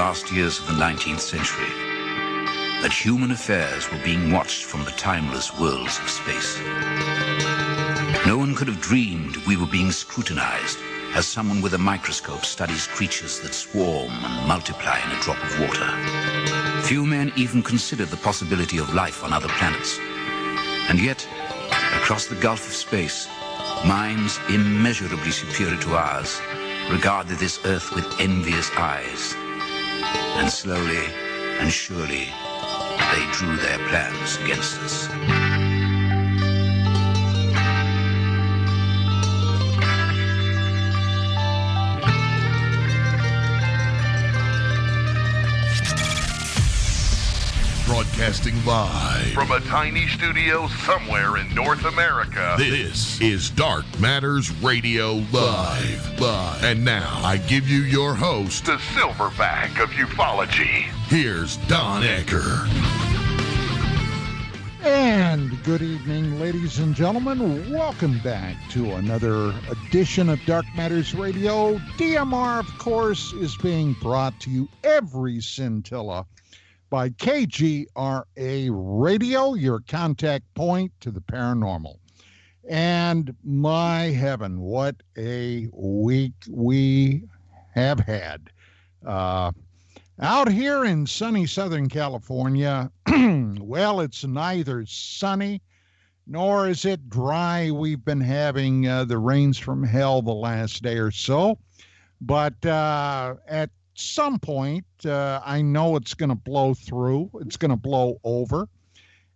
last years of the 19th century, that human affairs were being watched from the timeless worlds of space. No one could have dreamed we were being scrutinized as someone with a microscope studies creatures that swarm and multiply in a drop of water. Few men even considered the possibility of life on other planets. And yet, across the gulf of space, minds immeasurably superior to ours regarded this Earth with envious eyes. And slowly and surely, they drew their plans against us. Broadcasting live from a tiny studio somewhere in North America. This is Dark Matters Radio Live. And now I give you your host, the Silverback of ufology. Here's Don Ecker. And good evening, ladies and gentlemen. Welcome back to another edition of Dark Matters Radio. DMR, of course, is being brought to you every scintilla by KGRA Radio, your contact point to the paranormal. And my heaven, what a week we have had. Out here in sunny Southern California, well, it's neither sunny nor is it dry. We've been having the rains from hell the last day or so. But at some point, I know it's going to blow through. It's going to blow over.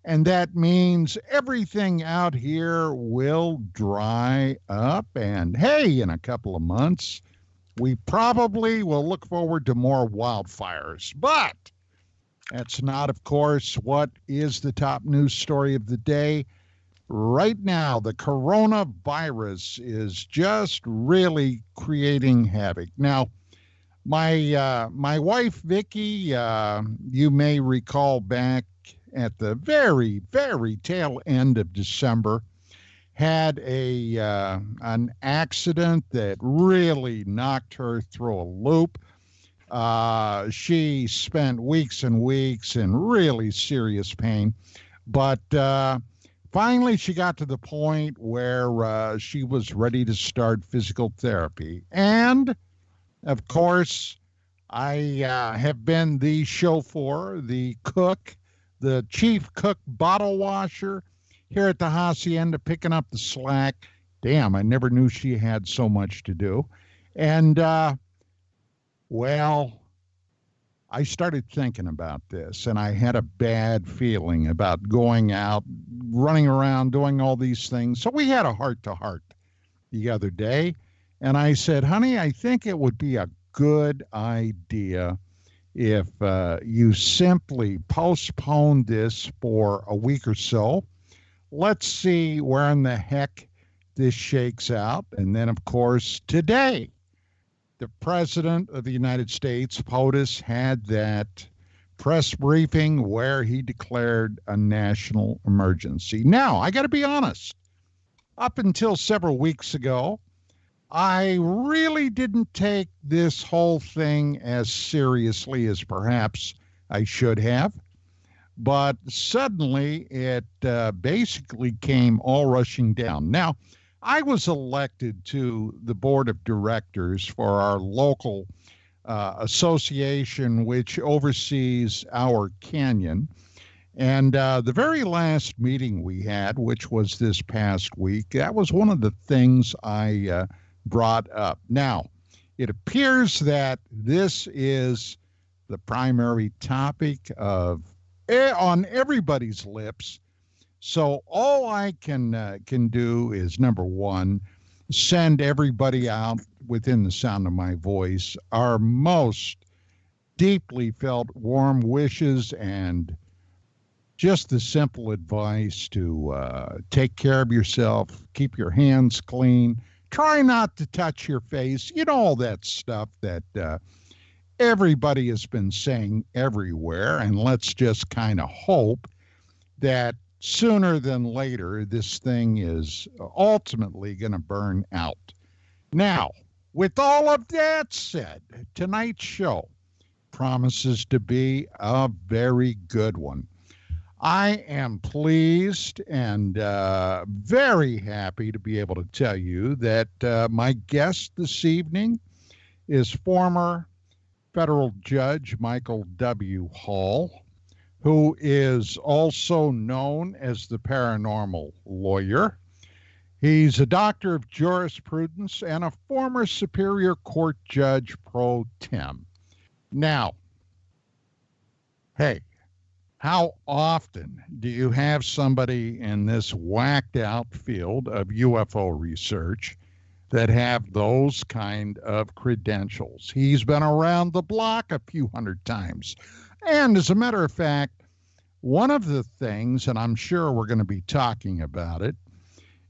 And that means everything out here will dry up. And hey, in a couple of months, we probably will look forward to more wildfires. But that's not, of course, what is the top news story of the day. Right now, the coronavirus is just really creating havoc. Now, my wife, Vicki, you may recall back at the very, very tail end of December, had an accident that really knocked her through a loop. She spent weeks and weeks in really serious pain, but finally she got to the point where she was ready to start physical therapy. And of course, I have been the chauffeur, the cook, the chief cook bottle washer here at the Hacienda, picking up the slack. Damn, I never knew she had so much to do. And, well, I started thinking about this, and I had a bad feeling about going out, running around, doing all these things. So we had a heart-to-heart the other day. And I said, honey, I think it would be a good idea if you simply postpone this for a week or so. Let's see where in the heck this shakes out. And then, of course, today, the President of the United States, POTUS, had that press briefing where he declared a national emergency. Now, I got to be honest. Up until several weeks ago, I really didn't take this whole thing as seriously as perhaps I should have. But suddenly it basically came all rushing down. Now, I was elected to the board of directors for our local association, which oversees our canyon. And the very last meeting we had, which was this past week, that was one of the things I brought up. Now, it appears that this is the primary topic on everybody's lips. So all I can do is, number one, send everybody out within the sound of my voice our most deeply felt warm wishes and just the simple advice to take care of yourself, keep your hands clean, try not to touch your face, you know, all that stuff that everybody has been saying everywhere. And let's just kind of hope that sooner than later, this thing is ultimately going to burn out. Now, with all of that said, tonight's show promises to be a very good one. I am pleased and very happy to be able to tell you that my guest this evening is former federal judge Michael W. Hall, who is also known as the paranormal lawyer. He's a doctor of jurisprudence and a former Superior Court judge pro tem. Now, hey, how often do you have somebody in this whacked out field of UFO research that have those kind of credentials? He's been around the block a few hundred times. And as a matter of fact, one of the things, and I'm sure we're going to be talking about it,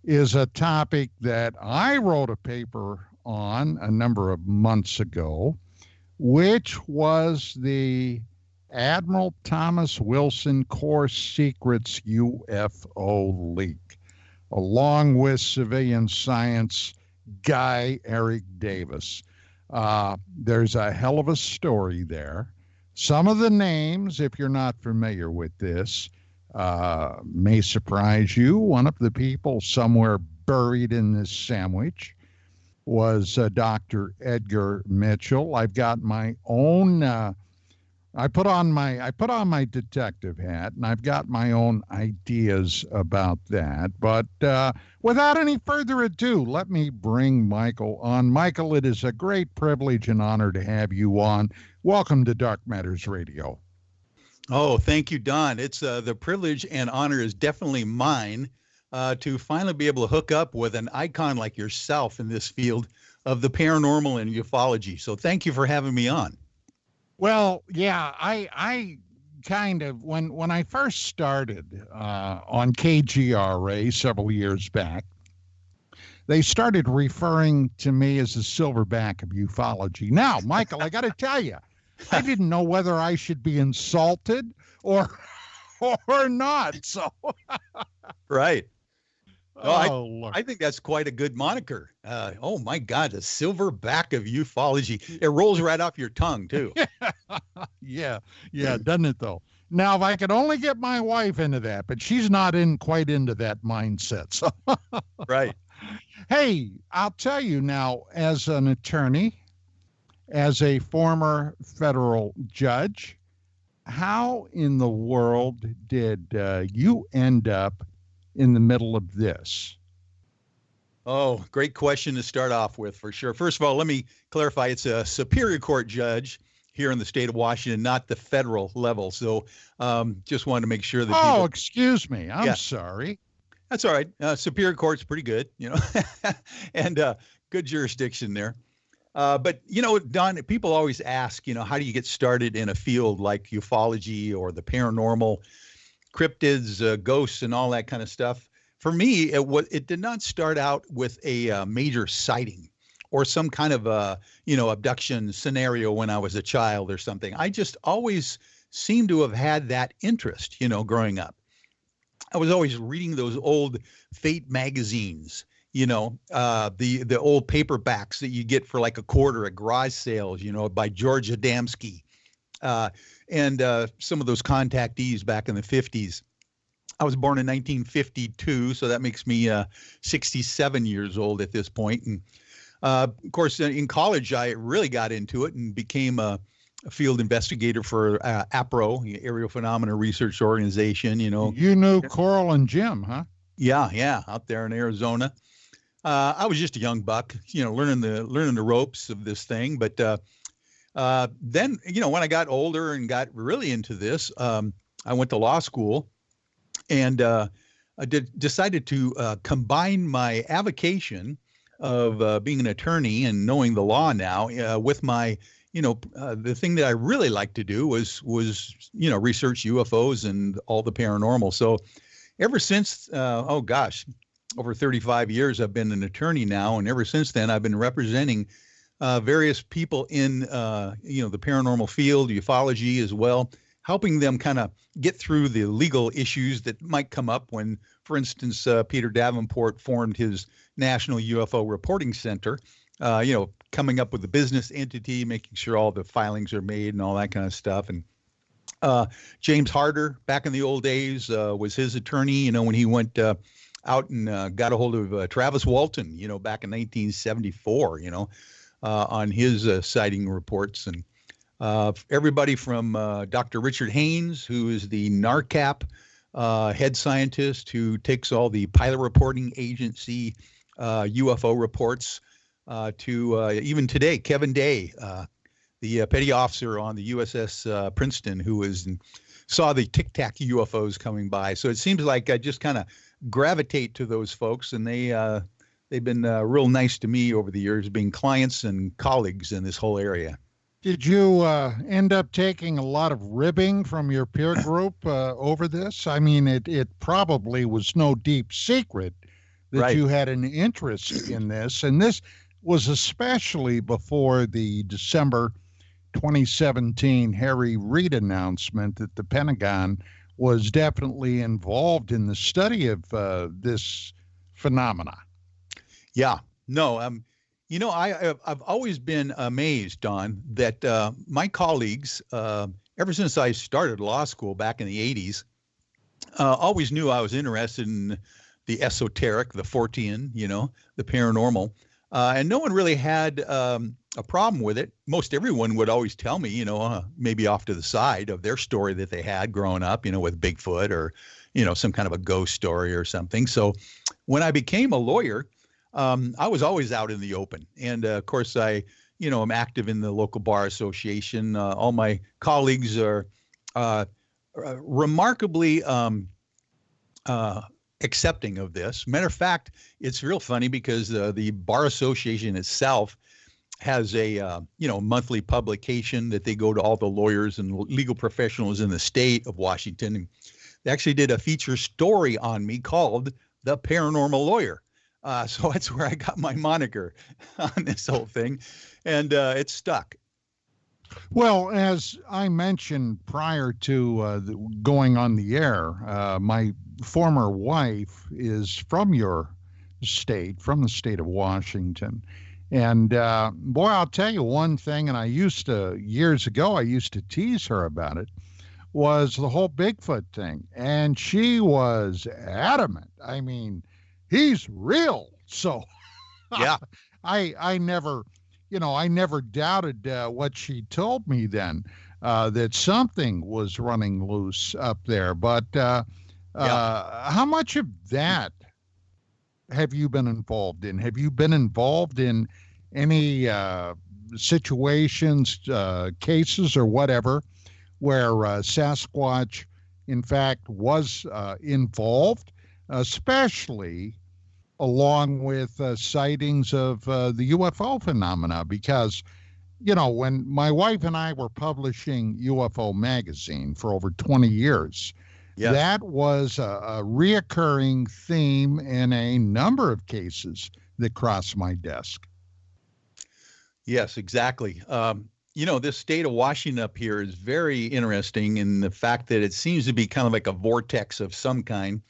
is a topic that I wrote a paper on a number of months ago, which was the Admiral Thomas Wilson Core Secrets UFO leak, along with civilian science guy Eric Davis. There's a hell of a story there. Some of the names, if you're not familiar with this, may surprise you. One of the people somewhere buried in this sandwich was Dr. Edgar Mitchell. I've got my own I put on my detective hat, and I've got my own ideas about that. But without any further ado, let me bring Michael on. Michael, it is a great privilege and honor to have you on. Welcome to Dark Matters Radio. Oh, thank you, Don. It's the privilege and honor is definitely mine to finally be able to hook up with an icon like yourself in this field of the paranormal and ufology. So thank you for having me on. Well, yeah, I kind of, when I first started on KGRA several years back, they started referring to me as the silverback of ufology. Now, Michael, I got to tell you, I didn't know whether I should be insulted or not. So, right. Oh, I think that's quite a good moniker. Oh my God, the silverback of ufology. It rolls right off your tongue too. Yeah, doesn't it though? Now, if I could only get my wife into that, but she's not quite into that mindset. So, right. Hey, I'll tell you now, as an attorney, as a former federal judge, how in the world did you end up in the middle of this? Oh, great question to start off with, for sure. First of all, let me clarify. It's a Superior Court judge here in the state of Washington, not the federal level. So just wanted to make sure that people... excuse me. I'm sorry. That's all right. Superior Court's pretty good, and good jurisdiction there. But, Don, people always ask, how do you get started in a field like ufology or the paranormal, cryptids, ghosts, and all that kind of stuff? For me, it did not start out with a major sighting or some kind of abduction scenario when I was a child or something. I just always seemed to have had that interest, growing up. I was always reading those old Fate magazines, the old paperbacks that you get for like a quarter at garage sales, by George Adamski, and some of those contactees back in the 50s. I was born in 1952, so that makes me 67 years old at this point. And of course, in college, I really got into it and became a field investigator for APRO, the Aerial Phenomena Research Organization. You knew Coral and Jim, huh? Yeah, out there in Arizona. I was just a young buck, learning the ropes of this thing. But then, when I got older and got really into this, I went to law school. And I decided to combine my avocation of being an attorney and knowing the law now with my, the thing that I really like to do was research UFOs and all the paranormal. So ever since, over 35 years, I've been an attorney now. And ever since then, I've been representing various people in, the paranormal field, ufology as well, helping them kind of get through the legal issues that might come up when, for instance, Peter Davenport formed his National UFO Reporting Center, coming up with a business entity, making sure all the filings are made and all that kind of stuff. And James Harder, back in the old days, was his attorney, when he went out and got a hold of Travis Walton, back in 1974, on his sighting reports. And everybody from Dr. Richard Haynes, who is the NARCAP head scientist who takes all the pilot reporting agency UFO reports, to even today, Kevin Day, the petty officer on the USS Princeton, who saw the Tic Tac UFOs coming by. So it seems like I just kind of gravitate to those folks, and they've been real nice to me over the years, being clients and colleagues in this whole area. Did you end up taking a lot of ribbing from your peer group over this? I mean, it probably was no deep secret that Right. you had an interest in this, and this was especially before the December 2017 Harry Reid announcement that the Pentagon was definitely involved in the study of this phenomena. Yeah, no, I've always been amazed, Don, that my colleagues, ever since I started law school back in the 80s, always knew I was interested in the esoteric, the Fortean, the paranormal. And no one really had a problem with it. Most everyone would always tell me, maybe off to the side of their story that they had growing up, with Bigfoot or, some kind of a ghost story or something. So when I became a lawyer, I was always out in the open. And of course, I, am active in the local bar association. All my colleagues are remarkably accepting of this. Matter of fact, it's real funny because the bar association itself has a monthly publication that they go to all the lawyers and legal professionals in the state of Washington. And they actually did a feature story on me called The Paranormal Lawyer. So that's where I got my moniker on this whole thing, and it's stuck. Well, as I mentioned prior to going on the air, my former wife is from your state, from the state of Washington. And boy, I'll tell you one thing, and years ago, I used to tease her about it, was the whole Bigfoot thing. And she was adamant. I mean, he's real. So Yeah. I never doubted what she told me then, that something was running loose up there. But how much of that have you been involved in? Have you been involved in any situations, cases, or whatever, where Sasquatch, in fact, was involved, especially along with sightings of the UFO phenomena? Because, when my wife and I were publishing UFO Magazine for over 20 years, Yes. that was a reoccurring theme in a number of cases that crossed my desk. Yes, exactly. This state of Washington up here is very interesting in the fact that it seems to be kind of like a vortex of some kind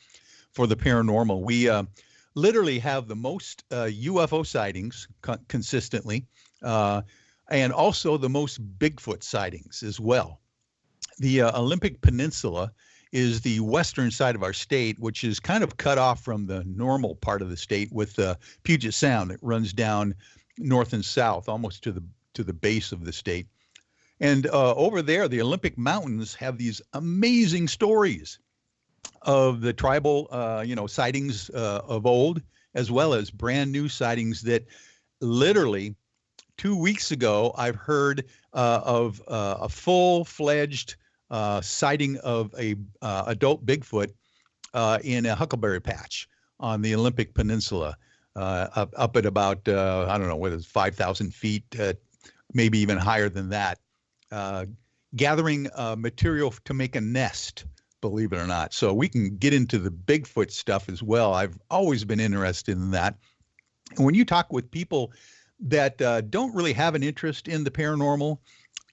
for the paranormal. We literally have the most UFO sightings consistently, and also the most Bigfoot sightings as well. The Olympic Peninsula is the western side of our state, which is kind of cut off from the normal part of the state with Puget Sound that runs down north and south, almost to the base of the state. And over there, the Olympic Mountains have these amazing stories of the tribal, sightings of old, as well as brand new sightings that literally 2 weeks ago, I've heard of a full-fledged sighting of a adult Bigfoot in a huckleberry patch on the Olympic Peninsula, up at about, I don't know, what is 5,000 feet, maybe even higher than that, gathering material to make a nest, believe it or not. So we can get into the Bigfoot stuff as well. I've always been interested in that. And when you talk with people that don't really have an interest in the paranormal,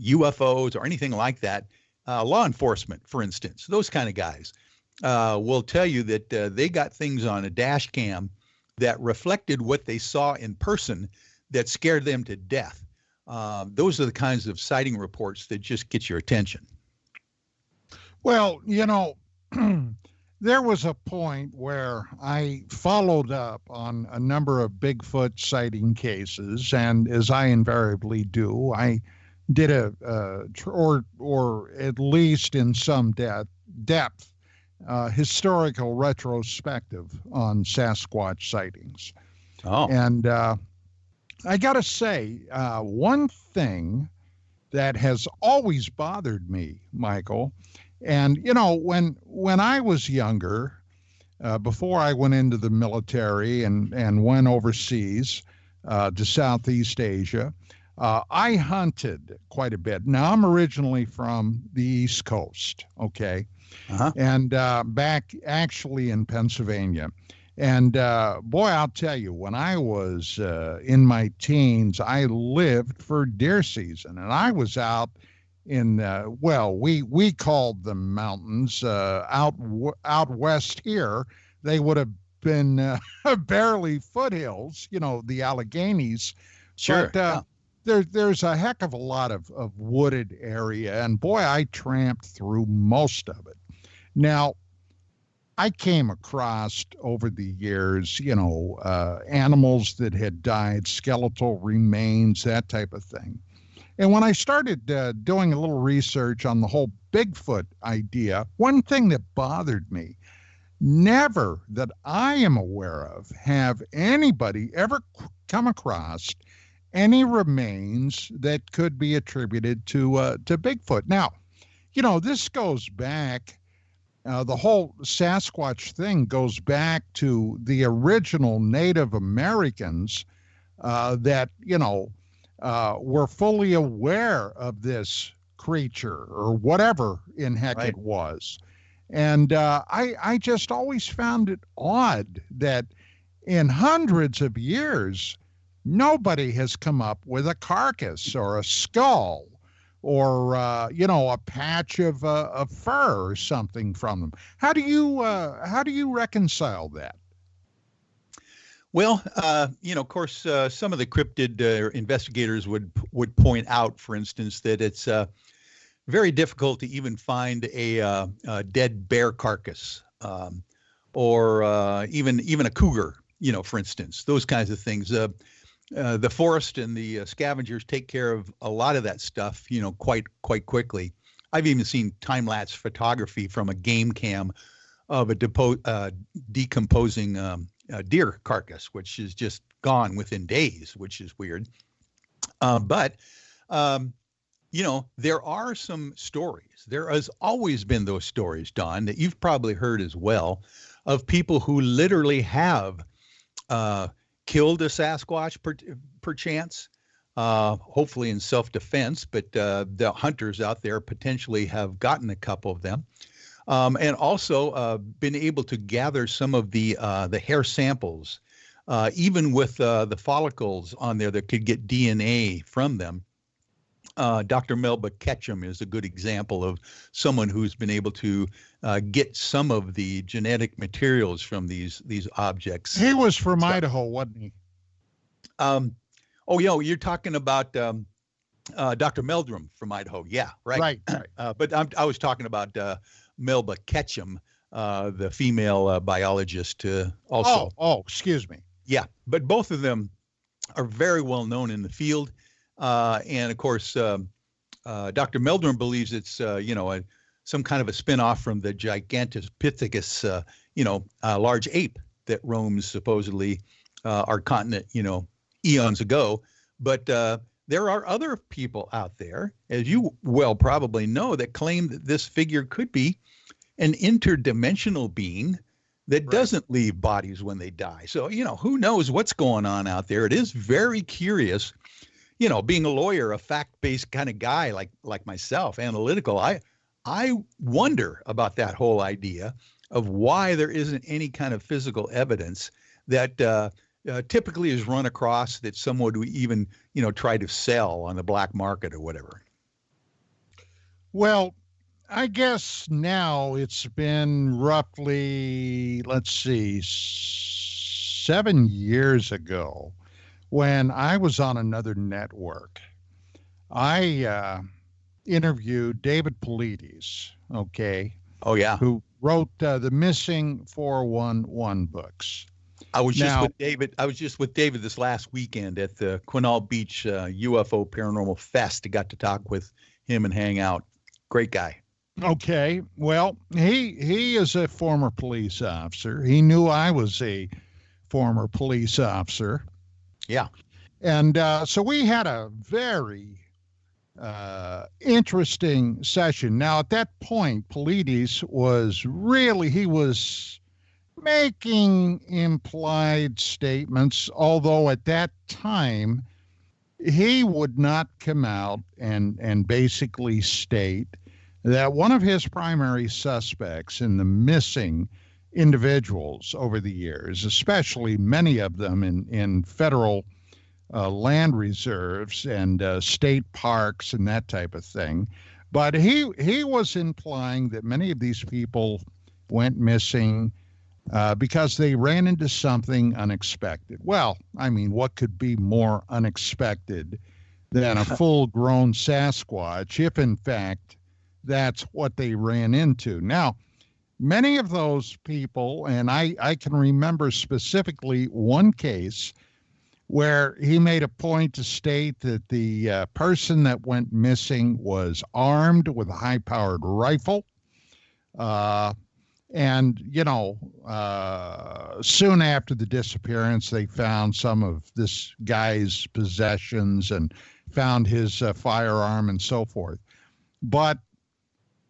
UFOs, or anything like that, law enforcement, for instance, those kind of guys will tell you that they got things on a dash cam that reflected what they saw in person that scared them to death. Those are the kinds of sighting reports that just get your attention. Well, there was a point where I followed up on a number of Bigfoot sighting cases, and as I invariably do, I did or at least in some depth, historical retrospective on Sasquatch sightings. Oh, And I got to say, one thing that has always bothered me, Michael, and when I was younger, before I went into the military and went overseas to Southeast Asia, I hunted quite a bit. Now, I'm originally from the East Coast, okay? Uh-huh. And back actually in Pennsylvania. And boy, I'll tell you, when I was in my teens, I lived for deer season, and I was out in we called them mountains out west here. They would have been barely foothills, the Alleghenies. Sure. But there's a heck of a lot of wooded area, and boy, I tramped through most of it. Now, I came across over the years, animals that had died, skeletal remains, that type of thing. And when I started doing a little research on the whole Bigfoot idea, one thing that bothered me, never that I am aware of, have anybody ever come across any remains that could be attributed to Bigfoot. Now, this goes back. The whole Sasquatch thing goes back to the original Native Americans that, were fully aware of this creature or whatever in heck Right. it was. And I just always found it odd that in hundreds of years, nobody has come up with a carcass or a skull or a patch of fur or something from them. How do you reconcile that? Well, of course, some of the cryptid investigators would point out, for instance, that it's very difficult to even find a dead bear carcass or even a cougar. For instance, those kinds of things. The forest and the scavengers take care of a lot of that stuff, quite quickly. I've even seen time-lapse photography from a game cam of a decomposing deer carcass, which is just gone within days, which is weird. But there are some stories. There has always been those stories, Don, that you've probably heard as well, of people who literally have killed a Sasquatch perchance, hopefully in self-defense, but the hunters out there potentially have gotten a couple of them, and also been able to gather some of the hair samples, even with the follicles on there that could get DNA from them. Dr. Melba Ketchum is a good example of someone who's been able to get some of the genetic materials from these objects. He was from Idaho, wasn't he? You're talking about Dr. Meldrum from Idaho. Yeah, right. But I was talking about Melba Ketchum, the female biologist also. Oh, excuse me. Yeah, but both of them are very well known in the field. And of course, Dr. Meldrum believes it's, some kind of a spinoff from the Gigantopithecus, large ape that roams supposedly our continent, eons ago. But there are other people out there, as you well probably know, that claim that this figure could be an interdimensional being that doesn't leave bodies when they die. So, who knows what's going on out there? It is very curious. Being a lawyer, a fact-based kind of guy like myself, analytical, I wonder about that whole idea of why there isn't any kind of physical evidence that typically is run across that someone would even, try to sell on the black market or whatever. Well, I guess now it's been roughly, 7 years ago when I was on another network, I interviewed David Paulides, okay, Oh yeah. who wrote the Missing 411 books. I was just Now- with David. I was just with David this last weekend at the Quinault Beach UFO Paranormal Fest. I got to talk with him and hang out. Great guy. Okay, well, he is a former police officer. He knew I was a former police officer. Yeah. And so we had a very interesting session. Now, at that point, Paulides he was making implied statements, although at that time, he would not come out and basically state that one of his primary suspects in the missing individuals over the years, especially many of them in federal land reserves and state parks and that type of thing. But he was implying that many of these people went missing because they ran into something unexpected. Well, I mean, what could be more unexpected than a full-grown Sasquatch if, in fact, that's what they ran into? Now, many of those people, and I can remember specifically one case where he made a point to state that the person that went missing was armed with a high-powered rifle. And, soon after the disappearance, they found some of this guy's possessions and found his firearm and so forth. But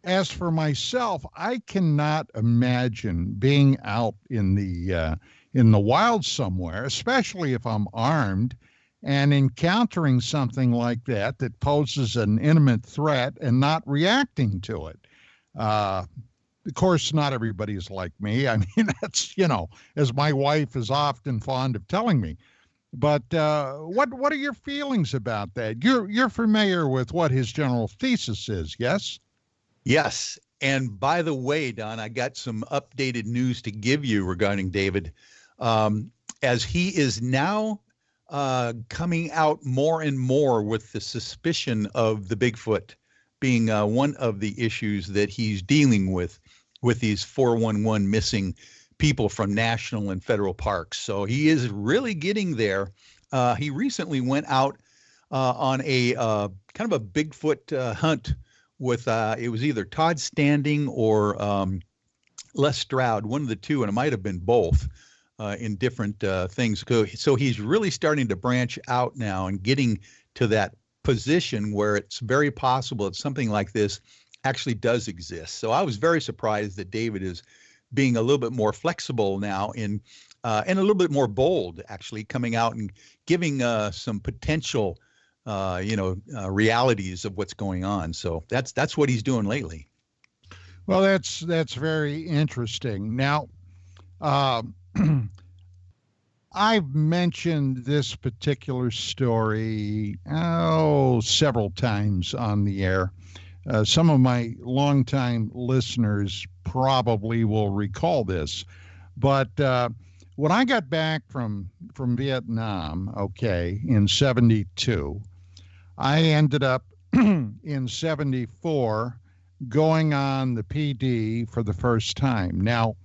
as for myself, I cannot imagine being out in the wild somewhere, especially if I'm armed, and encountering something like that poses an imminent threat and not reacting to it. Of course, not everybody is like me. I mean, that's, as my wife is often fond of telling me. But what are your feelings about that? You're familiar with what his general thesis is, yes? Yes. And by the way, Don, I got some updated news to give you regarding David. As he is now coming out more and more with the suspicion of the Bigfoot being one of the issues that he's dealing with these 411 missing people from national and federal parks. So he is really getting there. He recently went out on a kind of a Bigfoot hunt with, it was either Todd Standing or Les Stroud, one of the two, and it might have been both in different things. So he's really starting to branch out now and getting to that position where it's very possible that something like this actually does exist. So I was very surprised that David is being a little bit more flexible now and a little bit more bold, actually coming out and giving some potential, realities of what's going on. So that's what he's doing lately. Well, that's very interesting. Now, I've mentioned this particular story several times on the air. Some of my longtime listeners probably will recall this, but when I got back from Vietnam, in 72, I ended up in 74 going on the PD for the first time. Now,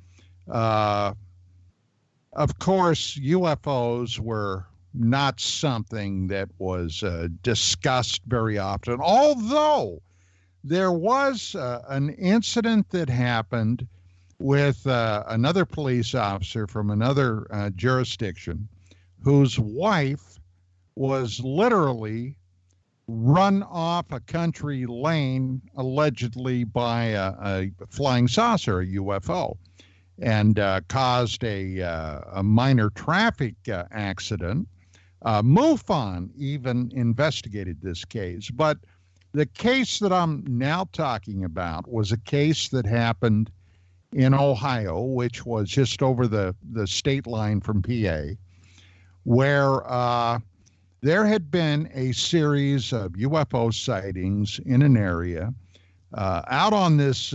of course, UFOs were not something that was discussed very often, although there was an incident that happened with another police officer from another jurisdiction whose wife was literally run off a country lane, allegedly by a flying saucer, a UFO, and caused a minor traffic accident. MUFON even investigated this case. But the case that I'm now talking about was a case that happened in Ohio, which was just over the state line from PA, where there had been a series of UFO sightings in an area out on this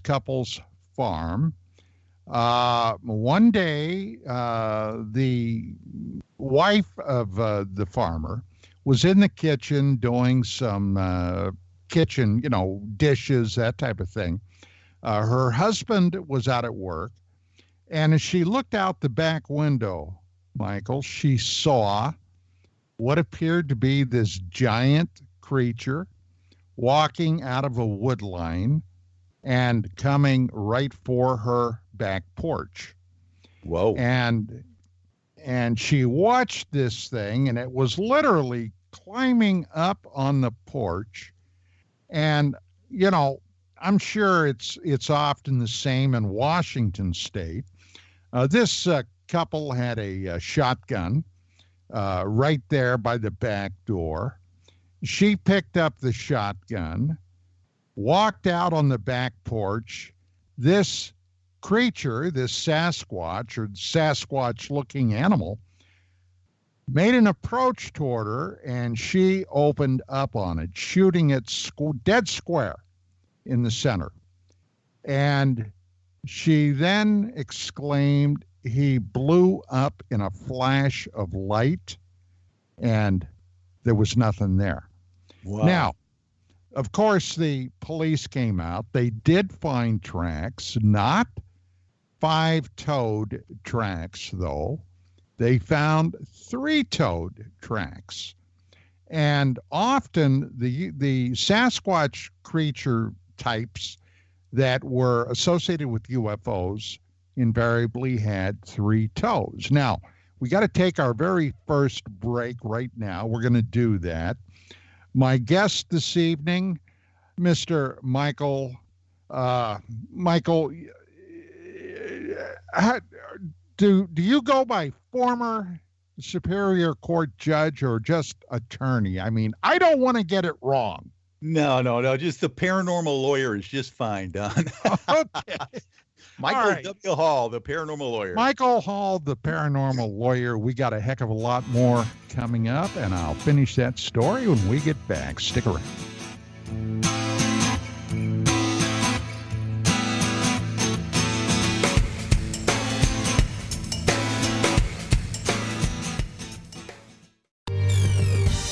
couple's farm. One day, the wife of the farmer was in the kitchen doing some kitchen, dishes, that type of thing. Her husband was out at work, and as she looked out the back window, Michael, she saw what appeared to be this giant creature walking out of a wood line and coming right for her back porch. Whoa. And she watched this thing, and it was literally climbing up on the porch. And, I'm sure it's often the same in Washington State. This couple had a shotgun right there by the back door. She picked up the shotgun, walked out on the back porch. This creature, this Sasquatch or Sasquatch-looking animal, made an approach toward her, and she opened up on it, shooting it dead square in the center. And she then exclaimed, "He blew up in a flash of light," and there was nothing there. Wow. Now, of course, the police came out. They did find tracks, not 5-toed tracks, though. They found 3-toed tracks. And often the Sasquatch creature types that were associated with UFOs invariably had 3 toes. Now, we got to take our very first break right now. We're going to do that. My guest this evening, Mr. Michael. Michael, do you go by former Superior Court judge or just attorney? I mean, I don't want to get it wrong. No. Just the paranormal lawyer is just fine, Don. Okay. Michael right. W. Hall, the paranormal lawyer. Michael Hall, the paranormal lawyer. We got a heck of a lot more coming up, and I'll finish that story when we get back. Stick around.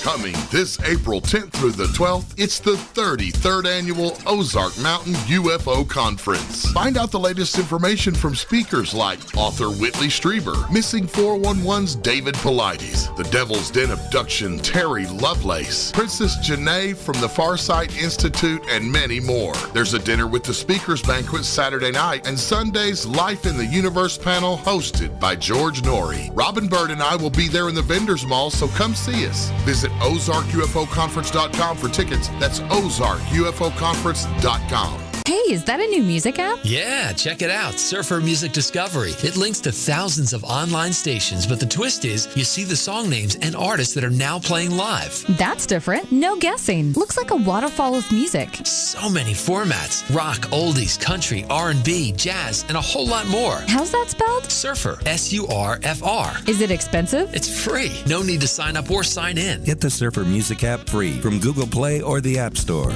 Coming this April 10th through the 12th, it's the 33rd Annual Ozark Mountain UFO Conference. Find out the latest information from speakers like author Whitley Strieber, Missing 411's David Paulides, The Devil's Den Abduction Terry Lovelace, Princess Janae from the Farsight Institute, and many more. There's a dinner with the Speakers Banquet Saturday night, and Sunday's Life in the Universe panel hosted by George Norrie. Robin Bird and I will be there in the Vendors Mall, so come see us. Visit OzarkUFOConference.com for tickets. That's OzarkUFOConference.com. Hey, is that a new music app? Yeah, check it out. Surfer Music Discovery. It links to thousands of online stations, but the twist is you see the song names and artists that are now playing live. That's different. No guessing. Looks like a waterfall of music. So many formats. Rock, oldies, country, R&B, jazz, and a whole lot more. How's that spelled? Surfer. S-U-R-F-R. Is it expensive? It's free. No need to sign up or sign in. Get the Surfer Music app free from Google Play or the App Store.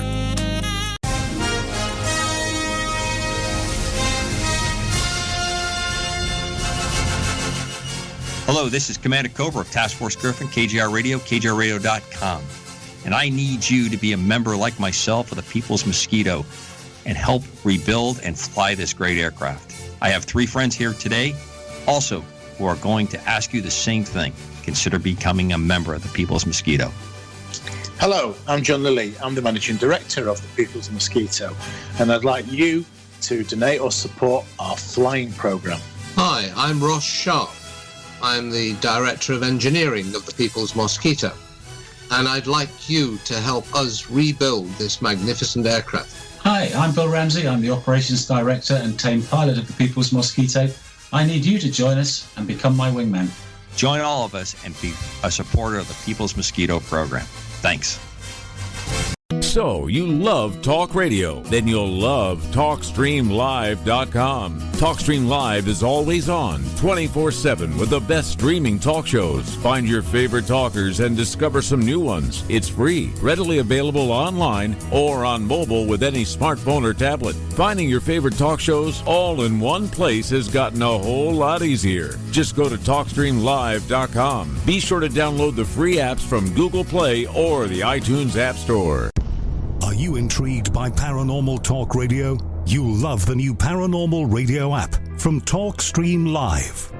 Hello, this is Commander Cobra of Task Force Griffin, KJR Radio, KJRradio.com. And I need you to be a member like myself of the People's Mosquito and help rebuild and fly this great aircraft. I have 3 friends here today also who are going to ask you the same thing. Consider becoming a member of the People's Mosquito. Hello, I'm John Lilly. I'm the Managing Director of the People's Mosquito, and I'd like you to donate or support our flying program. Hi, I'm Ross Sharp. I'm the Director of Engineering of the People's Mosquito, and I'd like you to help us rebuild this magnificent aircraft. Hi, I'm Bill Ramsey. I'm the Operations Director and Tame Pilot of the People's Mosquito. I need you to join us and become my wingman. Join all of us and be a supporter of the People's Mosquito program. Thanks. So, you love talk radio? Then you'll love TalkStreamLive.com. TalkStream Live is always on, 24/7, with the best streaming talk shows. Find your favorite talkers and discover some new ones. It's free, readily available online or on mobile with any smartphone or tablet. Finding your favorite talk shows all in one place has gotten a whole lot easier. Just go to TalkStreamLive.com. Be sure to download the free apps from Google Play or the iTunes App Store. Are you intrigued by Paranormal Talk Radio? You'll love the new Paranormal Radio app from TalkStream Live.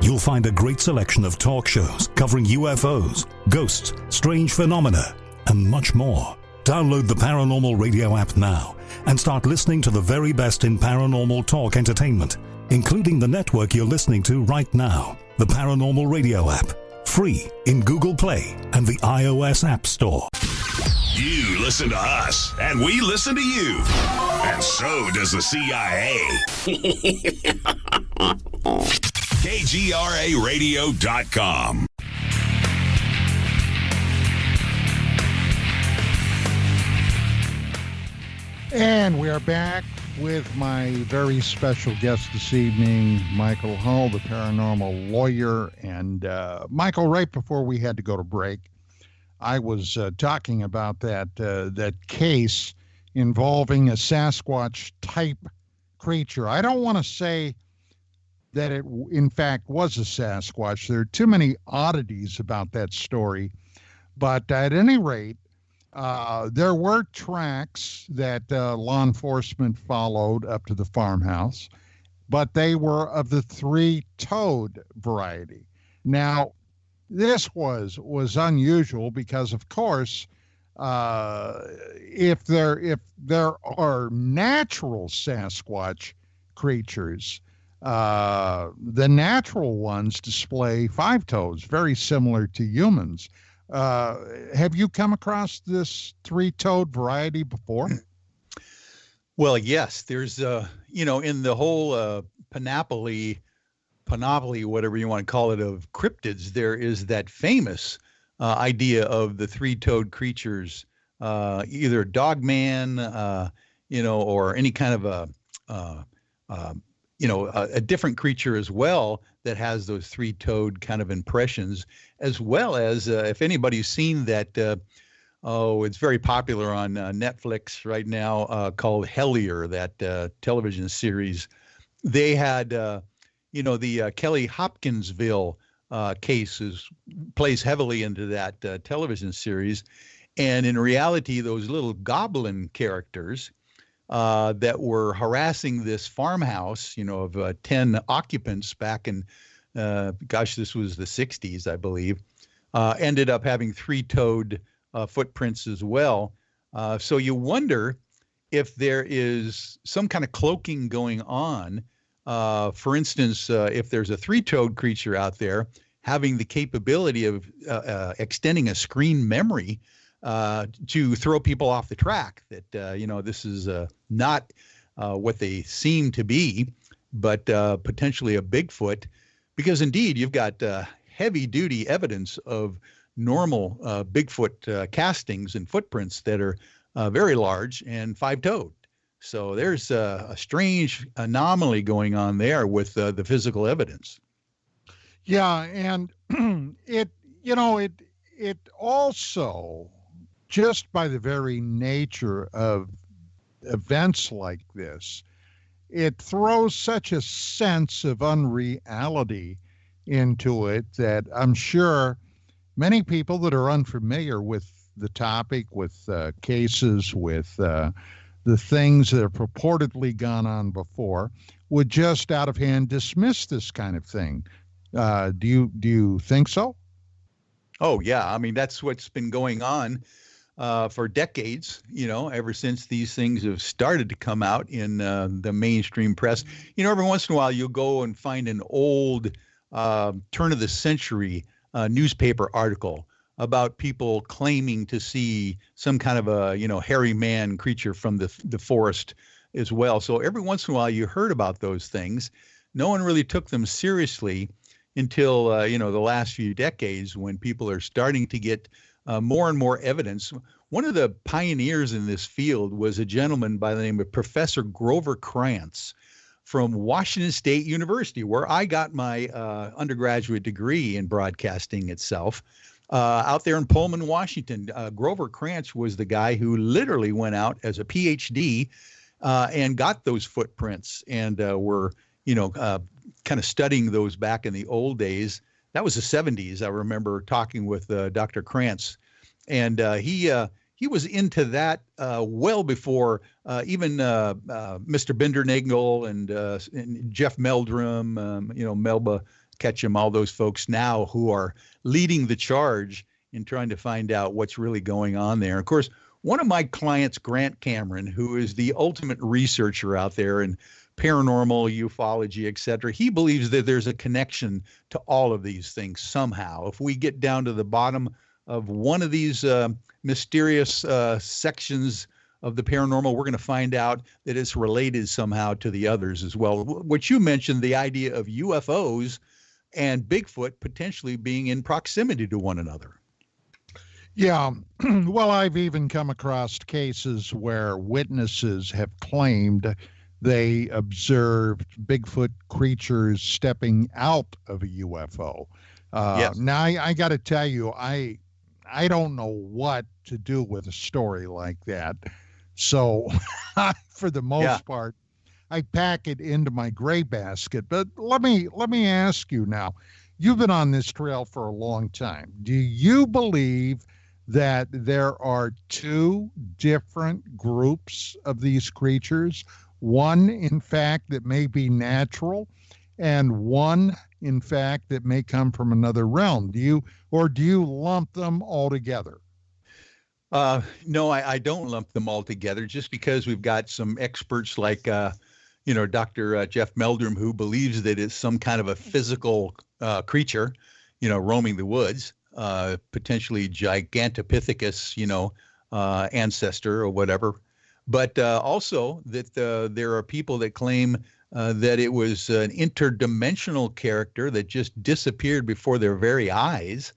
You'll find a great selection of talk shows covering UFOs, ghosts, strange phenomena, and much more. Download the Paranormal Radio app now and start listening to the very best in paranormal talk entertainment, including the network you're listening to right now, the Paranormal Radio app. Free in Google Play and the iOS App Store. You listen to us, and we listen to you. And so does the CIA. KGRARadio.com. And we are back with my very special guest this evening, Michael Hull, the paranormal lawyer. And Michael, right before we had to go to break, I was talking about that case involving a Sasquatch-type creature. I don't want to say that it, in fact, was a Sasquatch. There are too many oddities about that story. But at any rate, there were tracks that law enforcement followed up to the farmhouse, but they were of the three-toed variety. Now, this was unusual because, of course, if there are natural Sasquatch creatures, the natural ones display five toes, very similar to humans. Have you come across this three-toed variety before? Well, yes. There's, in the whole panoply, whatever you want to call it, of cryptids, there is that famous idea of the three-toed creatures, either Dogman, or any kind of a different creature as well that has those three-toed kind of impressions, as well as if anybody's seen that, it's very popular on Netflix right now, called Hellier, that television series. They had, the Kelly Hopkinsville case plays heavily into that television series. And in reality, those little goblin characters that were harassing this farmhouse, of 10 occupants back in, this was the 60s, I believe, ended up having three-toed footprints as well. So you wonder if there is some kind of cloaking going on. For instance, if there's a three-toed creature out there having the capability of extending a screen memory to throw people off the track, that, this is not what they seem to be, but potentially a Bigfoot, because indeed you've got heavy-duty evidence of normal Bigfoot castings and footprints that are very large and five-toed. So there's a strange anomaly going on there with the physical evidence. Yeah, and it also, just by the very nature of events like this, it throws such a sense of unreality into it that I'm sure many people that are unfamiliar with the topic, with cases, with the things that have purportedly gone on before, would just out of hand dismiss this kind of thing. Do you think so? Oh, yeah. I mean, that's what's been going on for decades, ever since these things have started to come out in the mainstream press. Every once in a while you'll go and find an old turn of the century newspaper article about people claiming to see some kind of a, hairy man creature from the forest as well. So every once in a while you heard about those things. No one really took them seriously until, the last few decades, when people are starting to get more and more evidence. one of the pioneers in this field was a gentleman by the name of Professor Grover Krantz from Washington State University, where I got my undergraduate degree in broadcasting itself, out there in Pullman, Washington. Grover Krantz was the guy who literally went out as a PhD and got those footprints and were, kind of studying those back in the old days. That was the 70s. I remember talking with Dr. Krantz, and he was into that well before even Mr. Bindernagel and Jeff Meldrum, Melba Ketchum, all those folks now who are leading the charge in trying to find out what's really going on there. Of course, one of my clients, Grant Cameron, who is the ultimate researcher out there in paranormal, ufology, etc., he believes that there's a connection to all of these things somehow. If we get down to the bottom of one of these mysterious sections of the paranormal, we're going to find out that it's related somehow to the others as well. What you mentioned, the idea of UFOs and Bigfoot potentially being in proximity to one another. Yeah, well, I've even come across cases where witnesses have claimed they observed Bigfoot creatures stepping out of a UFO. Yes. Now, I got to tell you, I don't know what to do with a story like that. So for the most part, I pack it into my gray basket. But let me ask you now, you've been on this trail for a long time. Do you believe that there are two different groups of these creatures? One, in fact, that may be natural, and one, in fact, that may come from another realm. Do you lump them all together? No, I don't lump them all together, just because we've got some experts like, Dr. Jeff Meldrum, who believes that it's some kind of a physical creature, roaming the woods, potentially Gigantopithecus, ancestor or whatever. But also that there are people that claim that it was an interdimensional character that just disappeared before their very eyes.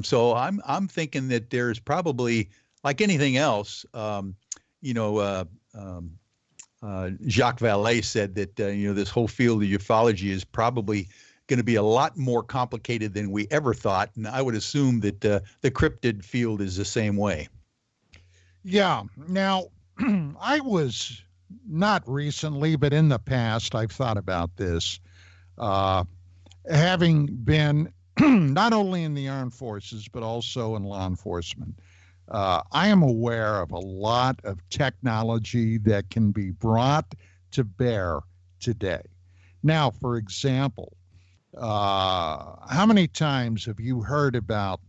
So I'm thinking that there's probably, like anything else, Jacques Vallée said that this whole field of ufology is probably going to be a lot more complicated than we ever thought, and I would assume that the cryptid field is the same way. Yeah. Now, I was not recently, but in the past, I've thought about this. Having been not only in the armed forces, but also in law enforcement, I am aware of a lot of technology that can be brought to bear today. Now, for example, how many times have you heard about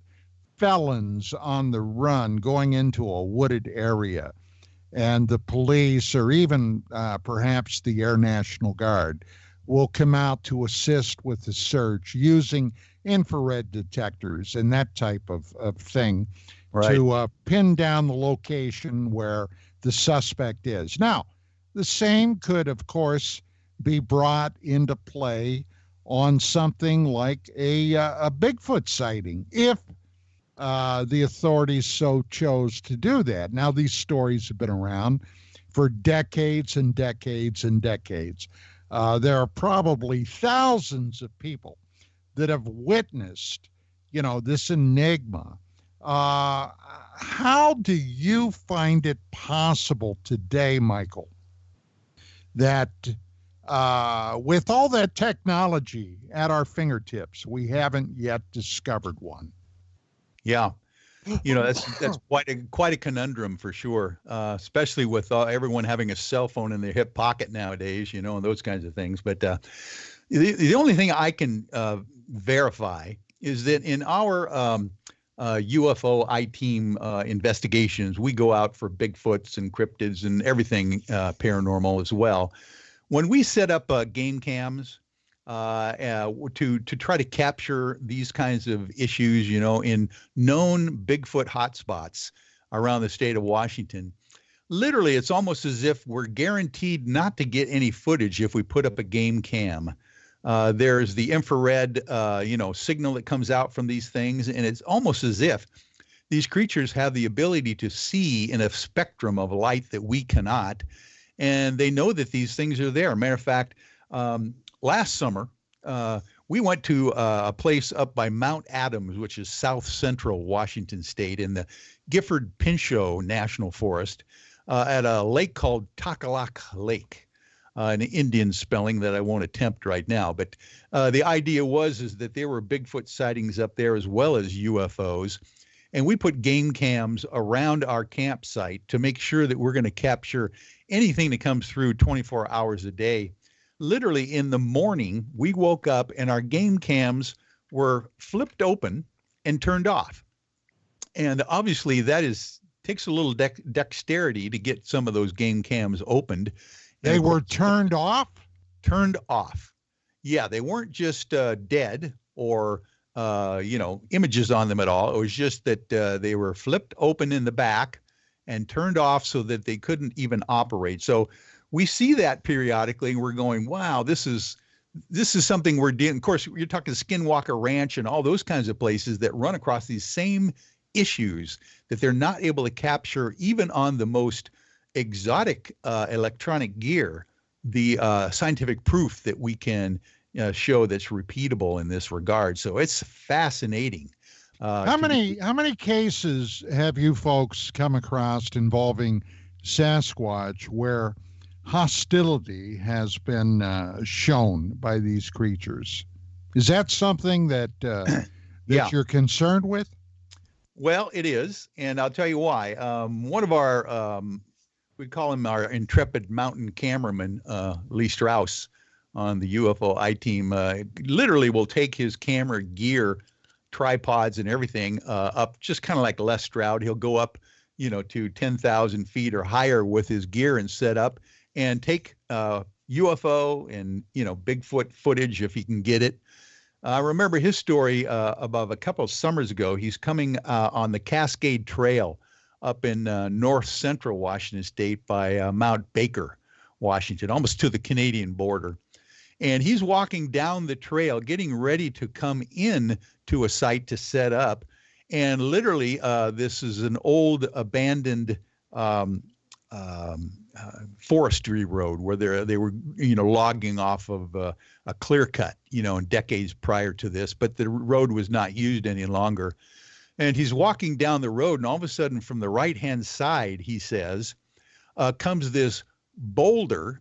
felons on the run going into a wooded area, and the police or even perhaps the Air National Guard will come out to assist with the search using infrared detectors and that type of thing, right, to pin down the location where the suspect is. Now, the same could, of course, be brought into play on something like a Bigfoot sighting, if the authorities so chose to do that. Now, these stories have been around for decades and decades and decades. There are probably thousands of people that have witnessed, this enigma. How do you find it possible today, Michael, that with all that technology at our fingertips, we haven't yet discovered one? Yeah, that's quite a conundrum for sure, especially with everyone having a cell phone in their hip pocket nowadays, and those kinds of things. But the only thing I can verify is that in our UFO I-team investigations, we go out for Bigfoots and cryptids and everything paranormal as well. When we set up game cams to try to capture these kinds of issues, in known Bigfoot hotspots around the state of Washington, literally it's almost as if we're guaranteed not to get any footage if we put up a game cam. There's the infrared, signal that comes out from these things, and it's almost as if these creatures have the ability to see in a spectrum of light that we cannot, and they know that these things are there. Matter of fact, last summer, we went to a place up by Mount Adams, which is south central Washington State, in the Gifford-Pinchot National Forest, at a lake called Takalak Lake, an Indian spelling that I won't attempt right now. But the idea is that there were Bigfoot sightings up there as well as UFOs. And we put game cams around our campsite to make sure that we're going to capture anything that comes through 24 hours a day. Literally in the morning, we woke up and our game cams were flipped open and turned off. And obviously that takes a little dexterity to get some of those game cams opened. They were turned off? Turned off. Yeah, they weren't just dead or images on them at all. It was just that they were flipped open in the back and turned off so that they couldn't even operate. So we see that periodically, and we're going, wow, this is something we're dealing. Of course, you're talking Skinwalker Ranch and all those kinds of places that run across these same issues that they're not able to capture even on the most exotic electronic gear, the scientific proof that we can show that's repeatable in this regard. So it's fascinating. How many cases have you folks come across involving Sasquatch where hostility has been shown by these creatures? Is that something that you're concerned with? Well, it is, and I'll tell you why. One of our, we call him our intrepid mountain cameraman, Lee Strauss, on the UFO I-Team, literally will take his camera gear, tripods and everything up, just kind of like Les Stroud. He'll go up, to 10,000 feet or higher with his gear and set up and take UFO and, Bigfoot footage if he can get it. I remember his story about a couple of summers ago. He's coming on the Cascade Trail up in north central Washington State by Mount Baker, Washington, almost to the Canadian border. And he's walking down the trail, getting ready to come in to a site to set up. And literally, this is an old abandoned forestry road where they were logging off of a clear cut, in decades prior to this, but the road was not used any longer. And he's walking down the road, and all of a sudden from the right-hand side, he says, comes this boulder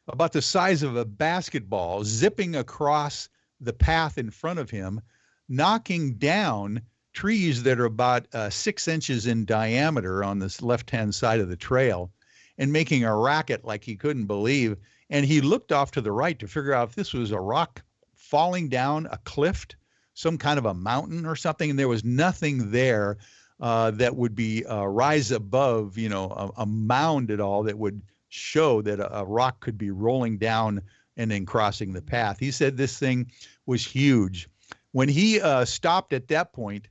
about the size of a basketball zipping across the path in front of him, knocking down trees that are about 6 inches in diameter on this left-hand side of the trail and making a racket like he couldn't believe. And he looked off to the right to figure out if this was a rock falling down a cliff, some kind of a mountain or something. And there was nothing there that would be rise above, a mound at all that would show that a rock could be rolling down and then crossing the path. He said this thing was huge. When he stopped at that point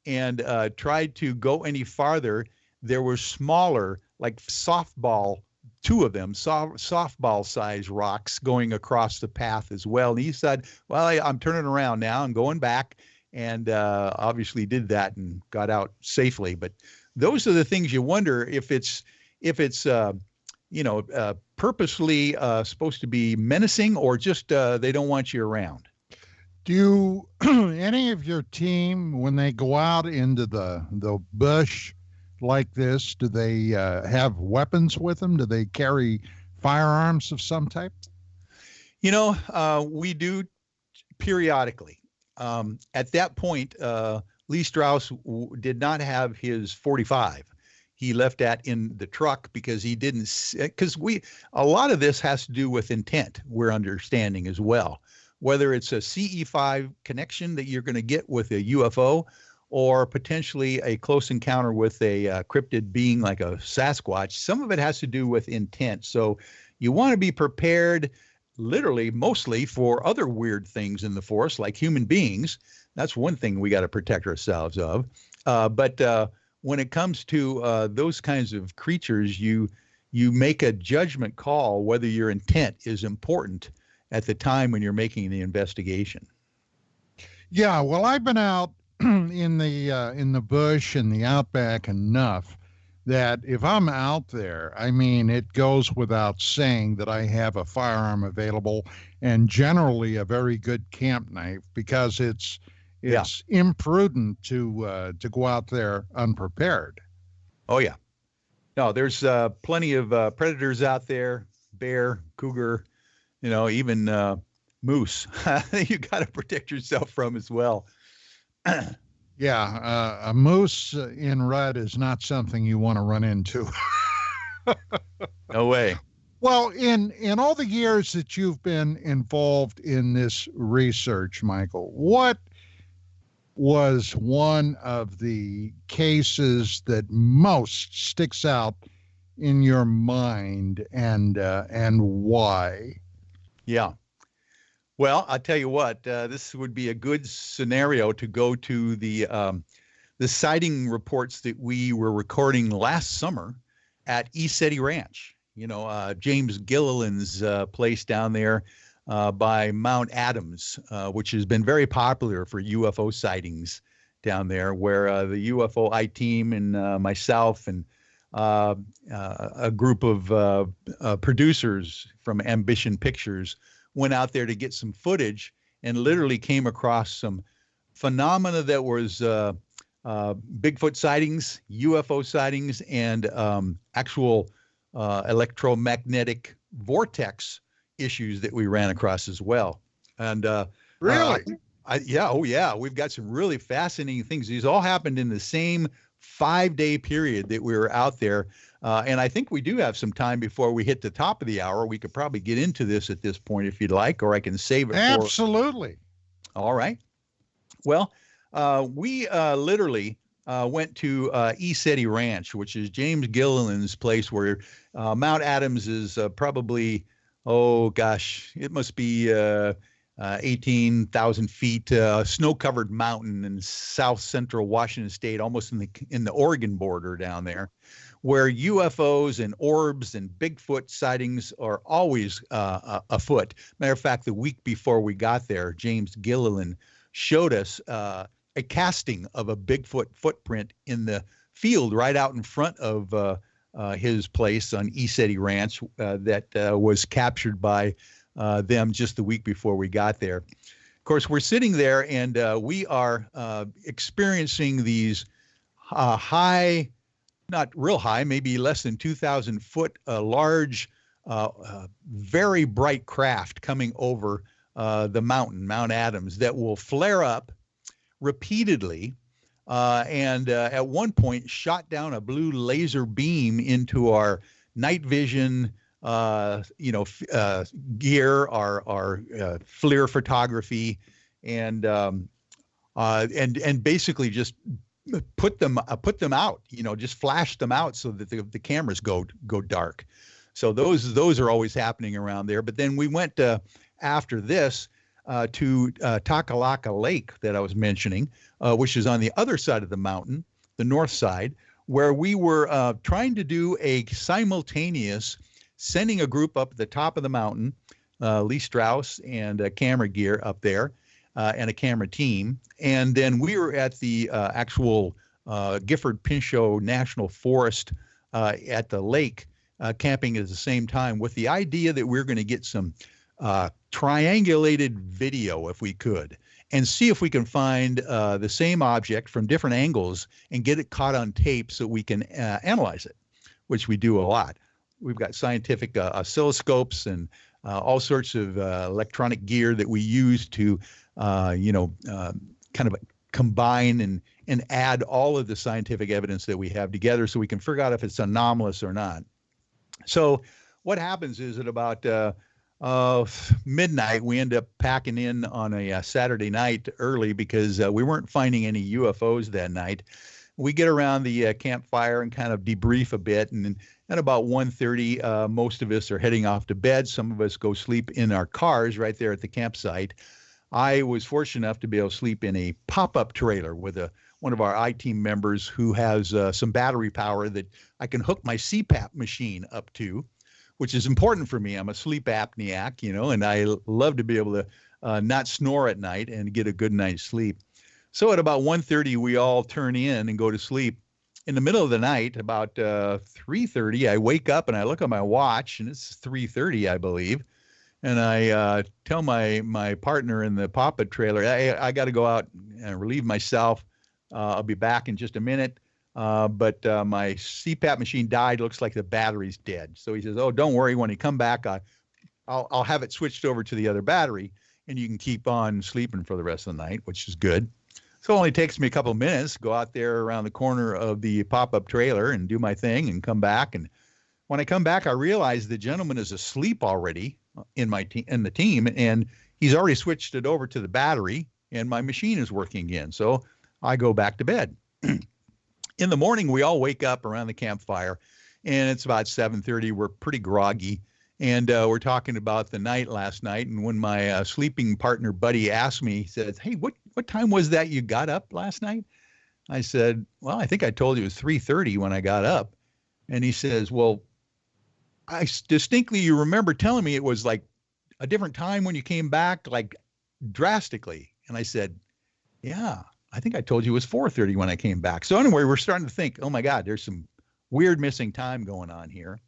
and tried to go any farther, there were smaller, like softball, two of them, softball size rocks going across the path as well. And he said, well, I'm turning around now and going back, and obviously did that and got out safely. But those are the things you wonder if it's purposely supposed to be menacing or just they don't want you around. Do any of your team, when they go out into the bush like this, do they have weapons with them? Do they carry firearms of some type? We do periodically. At that point, Lee Strauss did not have his .45. He left that in the truck because he didn't, a lot of this has to do with intent, we're understanding as well. Whether it's a CE5 connection that you're going to get with a UFO or potentially a close encounter with a cryptid being like a Sasquatch, some of it has to do with intent. So you want to be prepared literally mostly for other weird things in the forest, like human beings. That's one thing we got to protect ourselves of. But when it comes to those kinds of creatures, you make a judgment call whether your intent is important at the time when you're making the investigation. Yeah, well, I've been out in in the bush and the outback enough that if I'm out there, I mean, it goes without saying that I have a firearm available, and generally a very good camp knife, because it's imprudent to go out there unprepared. Oh yeah. No, there's plenty of predators out there, bear, cougar, even moose. You got to protect yourself from as well. Yeah, a moose in rut is not something you want to run into. No way. Well, in all the years that you've been involved in this research, Michael, what was one of the cases that most sticks out in your mind, and why? Yeah. Well, I'll tell you what, this would be a good scenario to go to the sighting reports that we were recording last summer at ECETI Ranch. James Gilliland's place down there by Mount Adams, which has been very popular for UFO sightings down there, where the UFO I-Team and myself and a group of producers from Ambition Pictures went out there to get some footage, and literally came across some phenomena that was Bigfoot sightings, UFO sightings, and actual electromagnetic vortex issues that we ran across as well. And really? We've got some really fascinating things. These all happened in the same 5-day period that we were out there. And I think we do have some time before we hit the top of the hour. We could probably get into this at this point if you'd like, or I can save it. Absolutely. All right. Well, we literally went to ECETI Ranch, which is James Gilliland's place, where Mount Adams is probably, it must be 18,000 feet, snow-covered mountain in south central Washington State, almost in the Oregon border down there, where UFOs and orbs and Bigfoot sightings are always afoot. Matter of fact, the week before we got there, James Gilliland showed us a casting of a Bigfoot footprint in the field right out in front of his place on ECETI Ranch that was captured by them just the week before we got there. Of course, we're sitting there and we are experiencing these high, not real high, maybe less than 2,000 foot, large, very bright craft coming over the mountain, Mount Adams, that will flare up repeatedly and at one point shot down a blue laser beam into our night vision gear, our FLIR photography, and basically just put them out, just flash them out so that the cameras go dark. So those are always happening around there. But then we went after this to Takalaka Lake that I was mentioning, which is on the other side of the mountain, the north side, where we were trying to do a simultaneous sending a group up at the top of the mountain, Lee Strauss and camera gear up there, and a camera team. And then we were at the actual Gifford Pinchot National Forest at the lake, camping at the same time, with the idea that we're going to get some triangulated video, if we could, and see if we can find the same object from different angles and get it caught on tape so we can analyze it, which we do a lot. We've got scientific oscilloscopes and all sorts of electronic gear that we use to, kind of combine and add all of the scientific evidence that we have together so we can figure out if it's anomalous or not. So what happens is at about midnight, we end up packing in on a Saturday night early because we weren't finding any UFOs that night. We get around the campfire and kind of debrief a bit, and at about 1:30, most of us are heading off to bed. Some of us go sleep in our cars right there at the campsite. I was fortunate enough to be able to sleep in a pop-up trailer with one of our I-Team members who has some battery power that I can hook my CPAP machine up to, which is important for me. I'm a sleep apneiac, and I love to be able to not snore at night and get a good night's sleep. So at about 1:30, we all turn in and go to sleep. In the middle of the night, about 3:30, I wake up and I look at my watch, and it's 3:30, I believe. And I tell my partner in the pop-up trailer, I got to go out and relieve myself. I'll be back in just a minute. But my CPAP machine died. Looks like the battery's dead. So he says, "Oh, don't worry. When you come back, I'll have it switched over to the other battery, and you can keep on sleeping for the rest of the night," which is good. So it only takes me a couple of minutes, go out there around the corner of the pop-up trailer and do my thing and come back. And when I come back, I realize the gentleman is asleep already in the team, and he's already switched it over to the battery, and my machine is working again. So I go back to bed. In the morning, we all wake up around the campfire, and it's about 7:30. We're pretty groggy, and we're talking about the night last night. And when my sleeping partner buddy asked me, he said, "Hey, what time was that you got up last night?" I said, "Well, I think I told you it was 3:30 when I got up." And he says, "Well, I distinctly, you remember telling me it was like a different time when you came back, like drastically." And I said, "Yeah, I think I told you it was 4:30 when I came back." So anyway, we're starting to think, oh my God, there's some weird missing time going on here.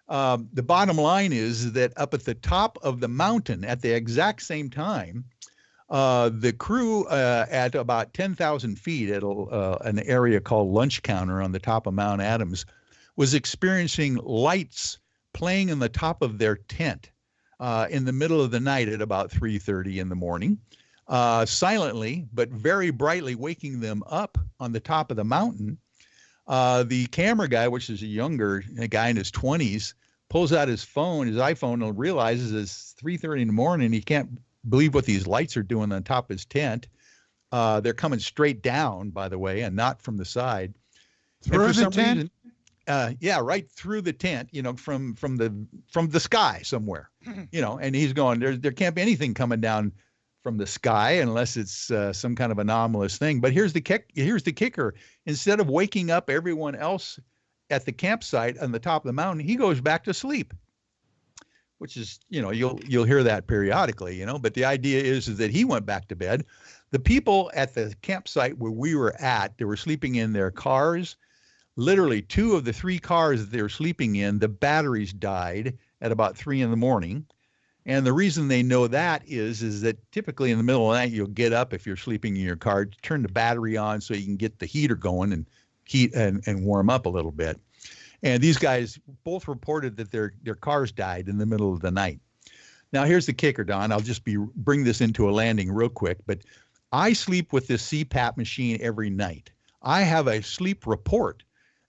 The bottom line is that up at the top of the mountain at the exact same time, the crew at about 10,000 feet at an area called Lunch Counter on the top of Mount Adams was experiencing lights playing in the top of their tent in the middle of the night at about 3:30 in the morning. Silently, but very brightly waking them up on the top of the mountain. The camera guy, which is a guy in his 20s, pulls out his iPhone, and realizes it's 3:30 in the morning. He can't believe what these lights are doing on top of his tent. They're coming straight down, by the way, and not from the side. Through the tent? Yeah, right through the tent, from the sky somewhere, and he's going, there can't be anything coming down from the sky unless it's some kind of anomalous thing. But here's the kicker. Instead of waking up everyone else at the campsite on the top of the mountain, he goes back to sleep, which is, you'll hear that periodically, but the idea is that he went back to bed. The people at the campsite where we were at, they were sleeping in their cars. Literally 2 of the 3 cars that they were sleeping in, the batteries died at about 3 in the morning. And the reason they know that is that typically in the middle of the night, you'll get up if you're sleeping in your car, turn the battery on so you can get the heater going and heat and warm up a little bit. And these guys both reported that their cars died in the middle of the night. Now, here's the kicker, Don. I'll just bring this into a landing real quick. But I sleep with this CPAP machine every night. I have a sleep report.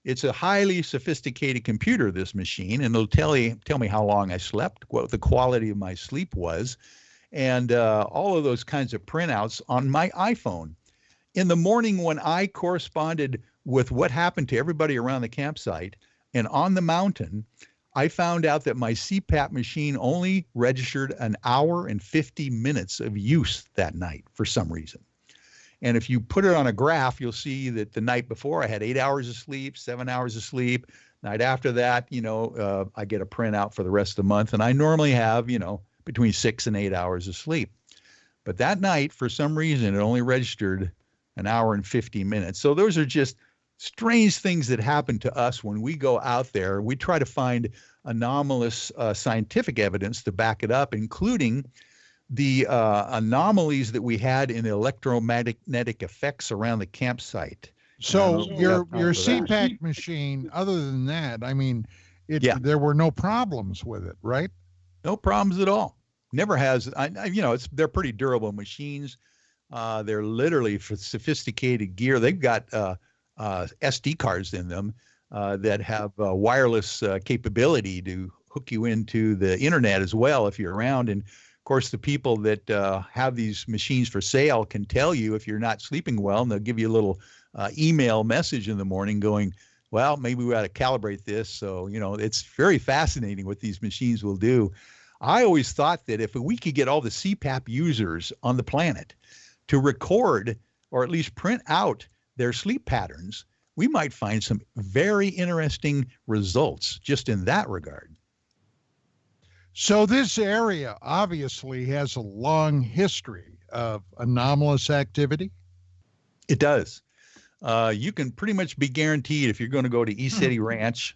It's a highly sophisticated computer, this machine, and it'll tell me how long I slept, what the quality of my sleep was, and all of those kinds of printouts on my iPhone. In the morning when I corresponded with what happened to everybody around the campsite and on the mountain, I found out that my CPAP machine only registered an hour and 50 minutes of use that night for some reason. And if you put it on a graph, you'll see that the night before I had 8 hours of sleep, 7 hours of sleep. Night after that, I get a printout for the rest of the month. And I normally have, between 6 and 8 hours of sleep. But that night, for some reason, it only registered an hour and 50 minutes. So those are just strange things that happen to us when we go out there. We try to find anomalous scientific evidence to back it up, including the anomalies that we had in the electromagnetic effects around the campsite. So your CPAP machine, other than that, there were no problems with it, right? No problems at all. Never has. They're pretty durable machines. They're literally for sophisticated gear. They've got SD cards in them that have wireless capability to hook you into the internet as well if you're around. And of course, the people that have these machines for sale can tell you if you're not sleeping well, and they'll give you a little email message in the morning going, well, maybe we ought to calibrate this. So, it's very fascinating what these machines will do. I always thought that if we could get all the CPAP users on the planet to record or at least print out their sleep patterns, we might find some very interesting results just in that regard. So this area obviously has a long history of anomalous activity. It does. You can pretty much be guaranteed if you're going to go to East City Ranch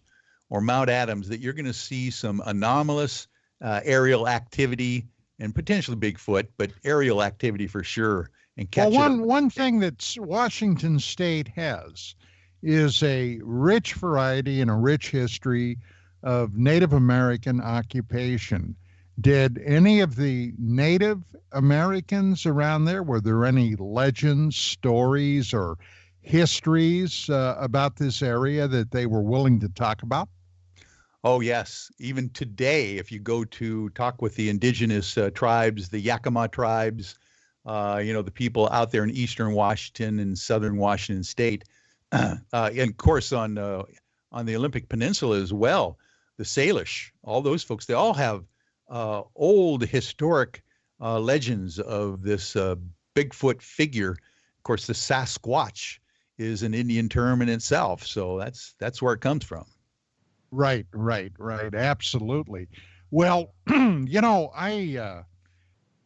or Mount Adams that you're going to see some anomalous aerial activity and potentially Bigfoot, but aerial activity for sure. And catch one thing that Washington State has is a rich variety and a rich history of Native American occupation. Did any of the Native Americans around there, were there any legends, stories, or histories about this area that they were willing to talk about? Oh, yes. Even today, if you go to talk with the indigenous tribes, the Yakima tribes, the people out there in eastern Washington and southern Washington State, and of course on the Olympic Peninsula as well, the Salish, all those folks, they all have old historic legends of this Bigfoot figure. Of course, the Sasquatch is an Indian term in itself, so that's where it comes from. Right. Absolutely. Well, I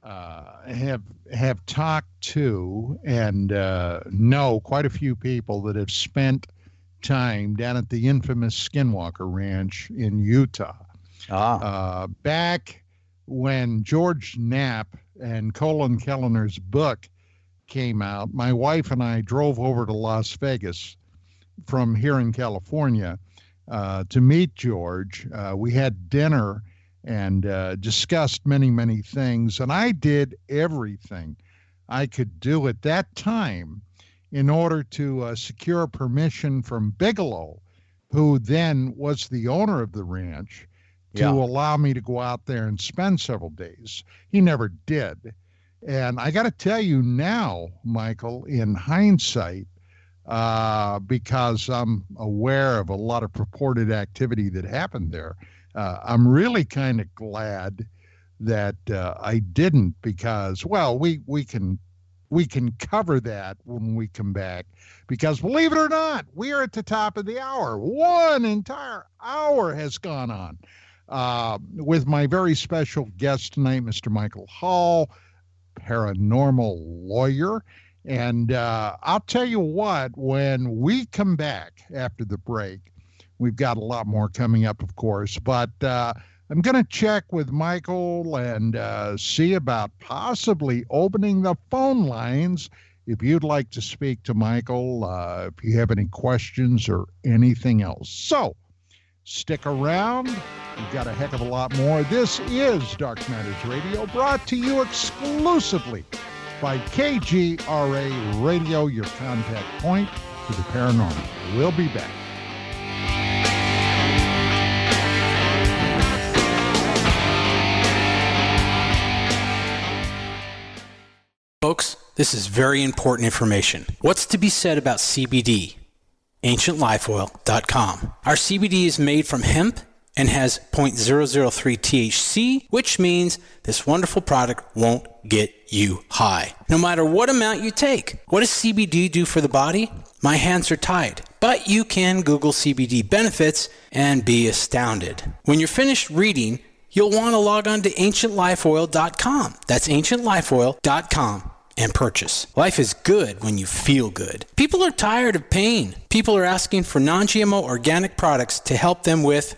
have talked to and know quite a few people that have spent time down at the infamous Skinwalker Ranch in Utah. Back when George Knapp and Colin Kelleher's book came out, my wife and I drove over to Las Vegas from here in California to meet George. We had dinner and discussed many, many things. And I did everything I could do at that time in order to secure permission from Bigelow, who then was the owner of the ranch, to allow me to go out there and spend several days. He never did. And I got to tell you now, Michael, in hindsight, because I'm aware of a lot of purported activity that happened there, I'm really kind of glad that I didn't, because, well, we can cover that when we come back, because believe it or not, we are at the top of the hour. One entire hour has gone on with my very special guest tonight, Mr. Michael Hall, paranormal lawyer. And I'll tell you what, when we come back after the break, we've got a lot more coming up, of course, but I'm going to check with Michael and see about possibly opening the phone lines. If you'd like to speak to Michael, if you have any questions or anything else. So stick around. We've got a heck of a lot more. This is Dark Matters Radio, brought to you exclusively by KGRA Radio, your contact point to the paranormal. We'll be back. Folks, this is very important information. What's to be said about CBD? AncientLifeOil.com. Our CBD is made from hemp and has 0.003 THC, which means this wonderful product won't get you high, no matter what amount you take. What does CBD do for the body? My hands are tied, but you can Google CBD benefits and be astounded. When you're finished reading, you'll want to log on to AncientLifeOil.com. That's AncientLifeOil.com and purchase. Life is good when you feel good. People are tired of pain. People are asking for non-GMO organic products to help them with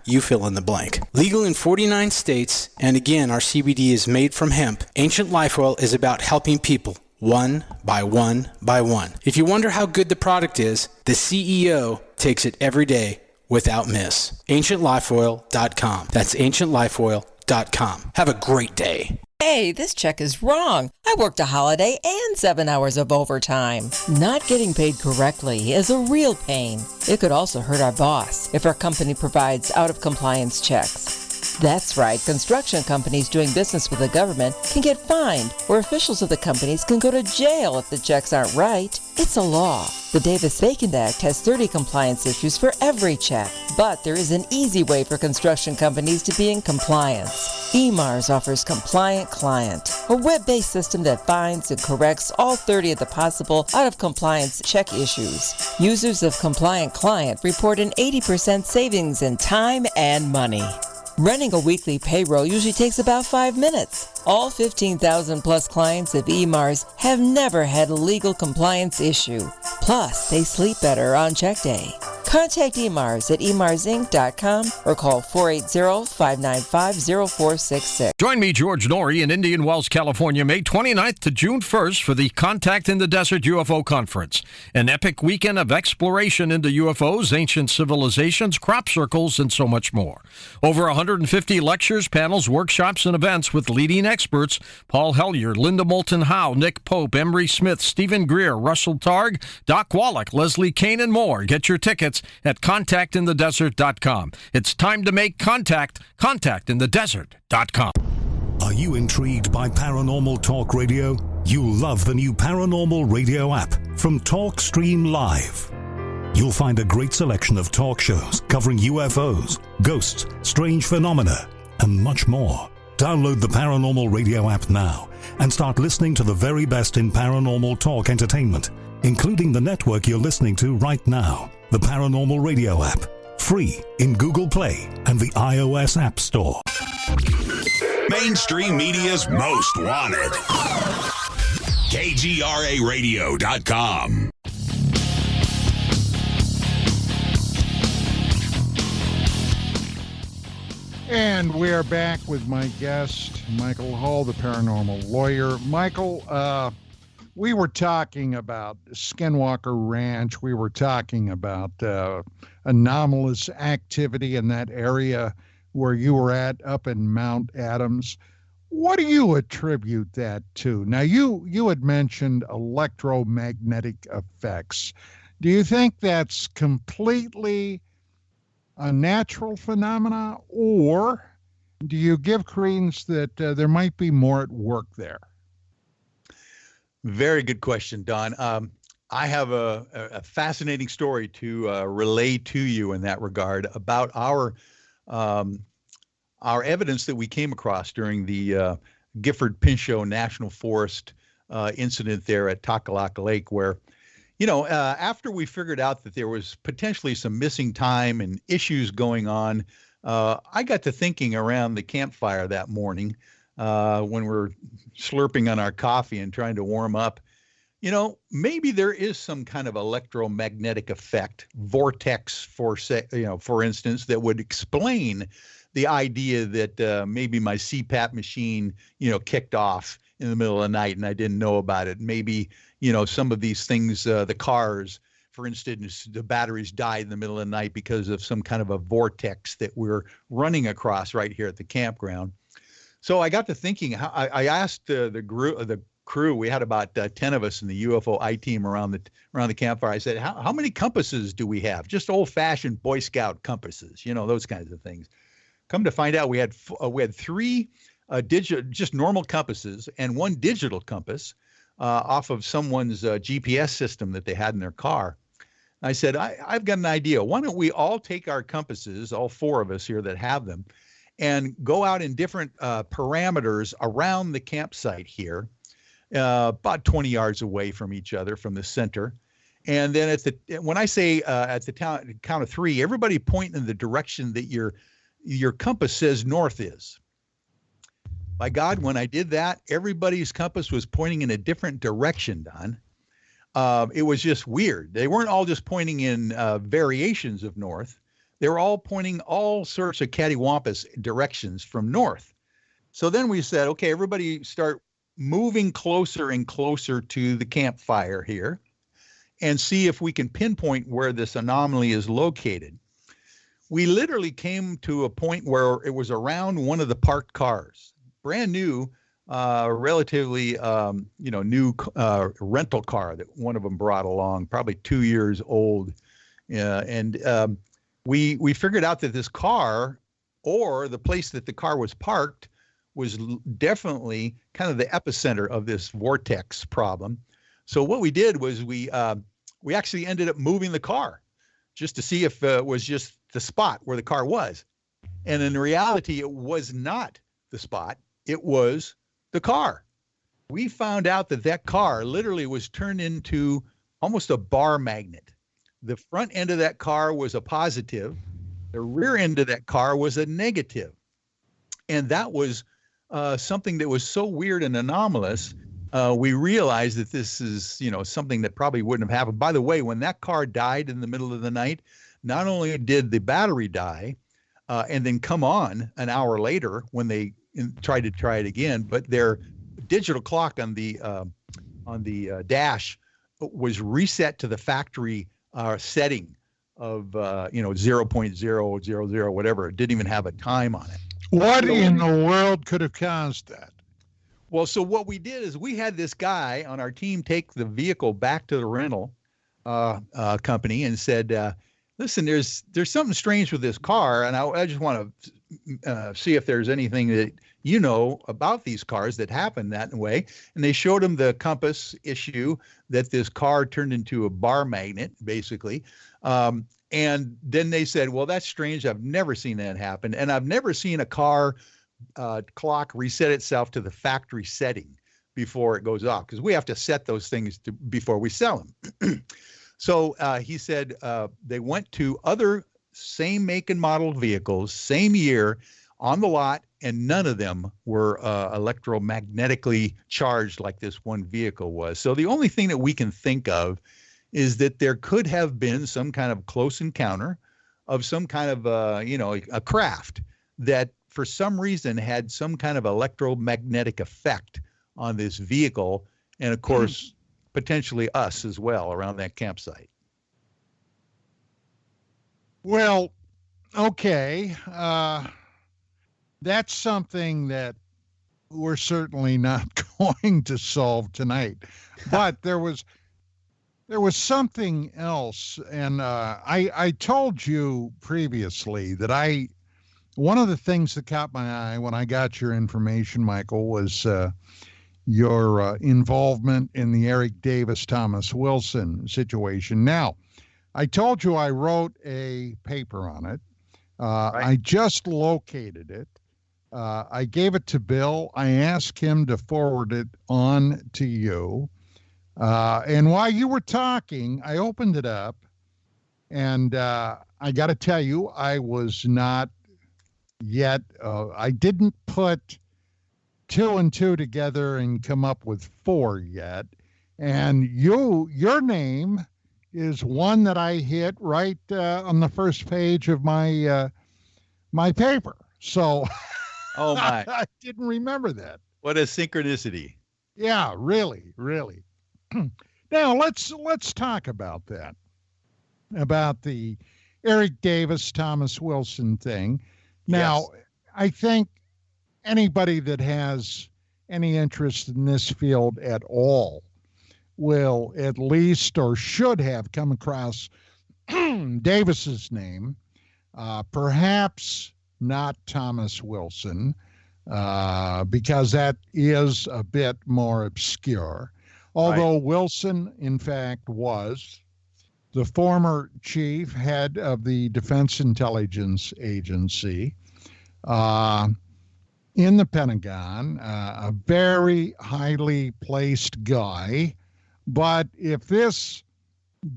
you fill in the blank. Legal in 49 states, and again, our CBD is made from hemp. Ancient Life Oil is about helping people one by one by one. If you wonder how good the product is, the CEO takes it every day without miss. AncientLifeOil.com. That's AncientLifeOil.com. Have a great day. Hey, this check is wrong. I worked a holiday and 7 hours of overtime. Not getting paid correctly is a real pain. It could also hurt our boss if our company provides out-of-compliance checks. That's right, construction companies doing business with the government can get fined, or officials of the companies can go to jail if the checks aren't right. It's a law. The Davis-Bacon Act has 30 compliance issues for every check, but there is an easy way for construction companies to be in compliance. EMARS offers Compliant Client, a web-based system that finds and corrects all 30 of the possible out-of-compliance check issues. Users of Compliant Client report an 80% savings in time and money. Running a weekly payroll usually takes about 5 minutes. All 15,000 plus clients of EMARS have never had a legal compliance issue. Plus, they sleep better on check day. Contact EMARS at emarsinc.com or call 480-595-0466. Join me, George Norrie, in Indian Wells, California, May 29th to June 1st for the Contact in the Desert UFO Conference, an epic weekend of exploration into UFOs, ancient civilizations, crop circles, and so much more. Over 150 lectures, panels, workshops, and events with leading experts: Paul Hellyer, Linda Moulton Howe, Nick Pope, Emery Smith, Stephen Greer, Russell Targ, Doc Wallach, Leslie Kane, and more. Get your tickets at contactinthedesert.com. It's time to make contact. Contactinthedesert.com. Are you intrigued by Paranormal Talk Radio? You'll love the new Paranormal Radio app from TalkStream Live. You'll find a great selection of talk shows covering UFOs, ghosts, strange phenomena, and much more. Download the Paranormal Radio app now and start listening to the very best in paranormal talk entertainment, including the network you're listening to right now. The Paranormal Radio app, free in Google Play and the iOS App Store. Mainstream media's most wanted. KGRAradio.com. And we are back with my guest, Michael Hull, the paranormal lawyer. Michael, we were talking about Skinwalker Ranch. We were talking about anomalous activity in that area where you were at up in Mount Adams. What do you attribute that to? Now, you had mentioned electromagnetic effects. Do you think that's completely a natural phenomena, or do you give credence that there might be more at work there? Very good question, Don. I have a fascinating story to relay to you in that regard about our evidence that we came across during the Gifford Pinchot National Forest incident there at Takalaka Lake, where, after we figured out that there was potentially some missing time and issues going on, I got to thinking around the campfire that morning when we're slurping on our coffee and trying to warm up. Maybe there is some kind of electromagnetic effect, vortex, for instance, that would explain the idea that maybe my CPAP machine, kicked off in the middle of the night and I didn't know about it. Maybe, some of these things, the cars, for instance, the batteries died in the middle of the night because of some kind of a vortex that we're running across right here at the campground. So I got to thinking, I asked the crew, we had about 10 of us in the UFO I-team around the campfire. I said, how many compasses do we have? Just old-fashioned Boy Scout compasses, those kinds of things. Come to find out, we had three just normal compasses and one digital compass off of someone's GPS system that they had in their car. I said, I've got an idea. Why don't we all take our compasses, all four of us here that have them, and go out in different parameters around the campsite here, about 20 yards away from each other, from the center. And then when I say at the count of three, everybody point in the direction that your compass says north is. By God, when I did that, everybody's compass was pointing in a different direction, Don. It was just weird. They weren't all just pointing in variations of north. They were all pointing all sorts of cattywampus directions from north. So then we said, okay, everybody start moving closer and closer to the campfire here and see if we can pinpoint where this anomaly is located. We literally came to a point where it was around one of the parked cars, brand new, relatively, new rental car that one of them brought along, probably 2 years old. We figured out that this car, or the place that the car was parked, was definitely kind of the epicenter of this vortex problem. So what we did was we actually ended up moving the car just to see if it was just the spot where the car was. And in reality, it was not the spot. It was the car. We found out that car literally was turned into almost a bar magnet. The front end of that car was a positive. The rear end of that car was a negative. And that was something that was so weird and anomalous. We realized that this is, something that probably wouldn't have happened. By the way, when that car died in the middle of the night, not only did the battery die and then come on an hour later when they tried to try it again, but their digital clock on the dash was reset to the factory setting of 0.000, whatever. It didn't even have a time on it. What in the world could have caused that? Well, so what we did is we had this guy on our team take the vehicle back to the rental company and said, listen, there's something strange with this car, and I just want to see if there's anything that you know about these cars that happen that way. And they showed him the compass issue, that this car turned into a bar magnet, basically. And then they said, well, that's strange. I've never seen that happen. And I've never seen a car clock reset itself to the factory setting before it goes off, because we have to set those things before we sell them. So he said they went to other same make and model vehicles, same year, on the lot, and none of them were electromagnetically charged like this one vehicle was. So the only thing that we can think of is that there could have been some kind of close encounter of some kind of, a craft that for some reason had some kind of electromagnetic effect on this vehicle. And of course, potentially us as well around that campsite. Well, okay. That's something that we're certainly not going to solve tonight. But there was something else. And I told you previously that one of the things that caught my eye when I got your information, Michael, was your involvement in the Eric Davis, Thomas Wilson situation. Now, I told you I wrote a paper on it. Right. I just located it. I gave it to Bill. I asked him to forward it on to you. And while you were talking, I opened it up, and I got to tell you, I was not yet, I didn't put 2 and 2 together and come up with 4 yet. And your name is one that I hit right on the first page of my my paper. So oh my. I didn't remember that. What a synchronicity. Yeah, really, really. Now let's talk about that. About the Eric Davis, Thomas Wilson thing. Now, yes. I think anybody that has any interest in this field at all will at least or should have come across Davis's name, perhaps not Thomas Wilson, because that is a bit more obscure. Although right. Wilson, in fact, was the former chief head of the Defense Intelligence Agency in the Pentagon, a very highly placed guy. But if this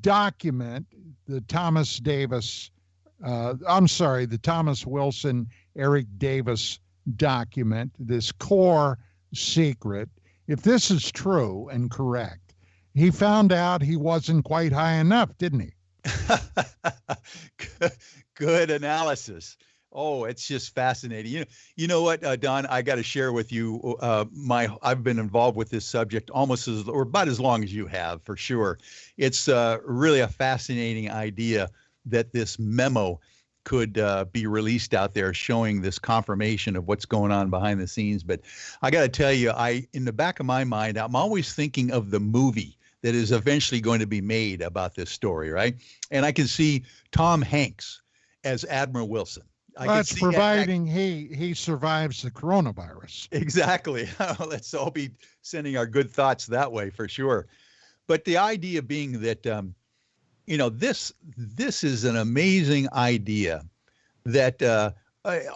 document, the Thomas Wilson, Eric Davis document, this core secret, if this is true and correct, he found out he wasn't quite high enough, didn't he? Good analysis. Oh, it's just fascinating. You know what, Don, I got to share with you, I've been involved with this subject about as long as you have, for sure. It's really a fascinating idea that this memo could be released out there showing this confirmation of what's going on behind the scenes. But I got to tell you, in the back of my mind, I'm always thinking of the movie that is eventually going to be made about this story, right? And I can see Tom Hanks as Admiral Wilson. That's providing he survives the coronavirus. Exactly. Let's all be sending our good thoughts that way for sure. But the idea being that, this is an amazing idea that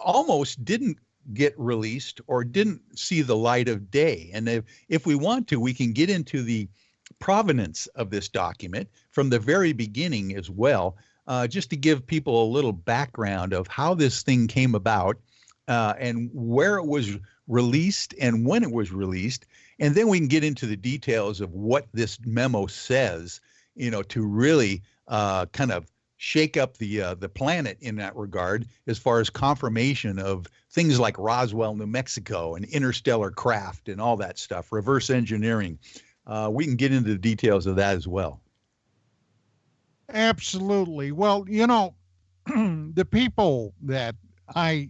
almost didn't get released or didn't see the light of day. And if we want to, we can get into the provenance of this document from the very beginning as well. Just to give people a little background of how this thing came about and where it was released and when it was released. And then we can get into the details of what this memo says, to really kind of shake up the planet in that regard, as far as confirmation of things like Roswell, New Mexico, and interstellar craft and all that stuff, reverse engineering. We can get into the details of that as well. Absolutely. Well, the people that I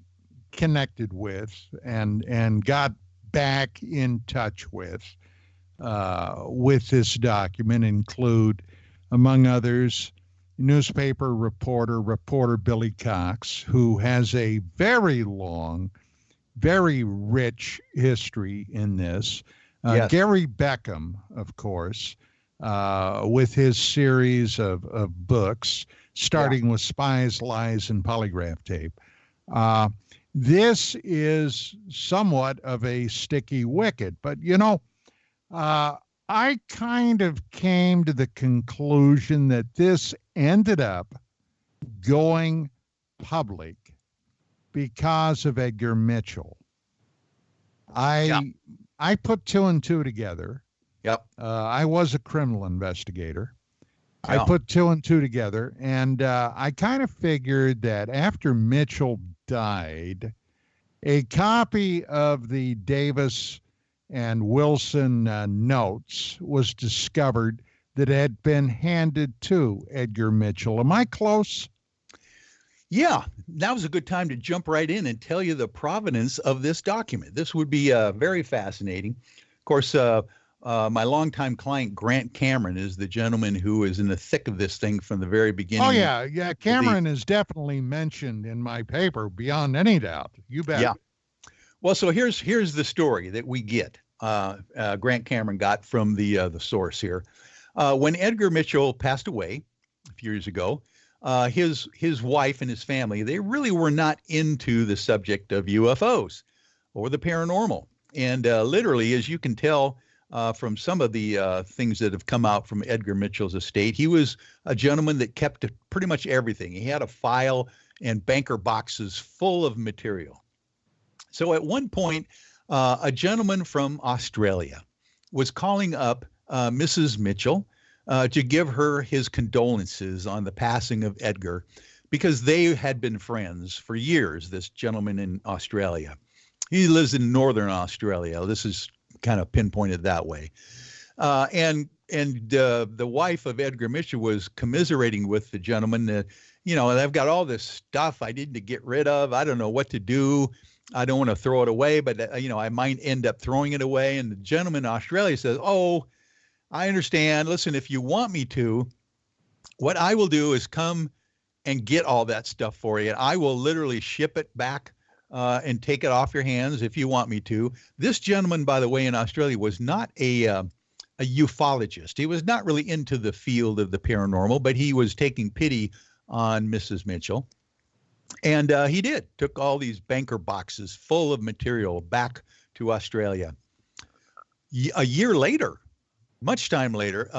connected with and got back in touch with this document include, among others, newspaper reporter Billy Cox, who has a very long, very rich history in this. Yes. Gary Beckham, of course, with his series of books, starting with Spies, Lies, and Polygraph Tape. This is somewhat of a sticky wicket, but I kind of came to the conclusion that this ended up going public because of Edgar Mitchell. I put two and two together. Yep. I was a criminal investigator. Yeah. I put two and two together, and I kind of figured that after Mitchell died, a copy of the Davis and Wilson notes was discovered that had been handed to Edgar Mitchell. Am I close? Yeah, now's a good time to jump right in and tell you the provenance of this document. This would be very fascinating. Of course, my longtime client, Grant Cameron, is the gentleman who is in the thick of this thing from the very beginning. Oh, yeah. Cameron is definitely mentioned in my paper beyond any doubt. You bet. Yeah. Well, so here's the story that we get. Grant Cameron got from the source here. When Edgar Mitchell passed away a few years ago, his wife and his family, they really were not into the subject of UFOs or the paranormal. And literally, as you can tell from some of the things that have come out from Edgar Mitchell's estate, he was a gentleman that kept pretty much everything. He had a file and banker boxes full of material. So at one point, a gentleman from Australia was calling up Mrs. Mitchell to give her his condolences on the passing of Edgar, because they had been friends for years, this gentleman in Australia. He lives in northern Australia. This is kind of pinpointed that way. And the wife of Edgar Mitchell was commiserating with the gentleman that, I've got all this stuff I need to get rid of. I don't know what to do. I don't want to throw it away, but, I might end up throwing it away. And the gentleman in Australia says, "Oh, I understand. Listen, if you want me to, what I will do is come and get all that stuff for you. I will literally ship it back and take it off your hands if you want me to." This gentleman, by the way, in Australia was not a ufologist. He was not really into the field of the paranormal, but he was taking pity on Mrs. Mitchell. And he took all these banker boxes full of material back to Australia. A year later, much time later,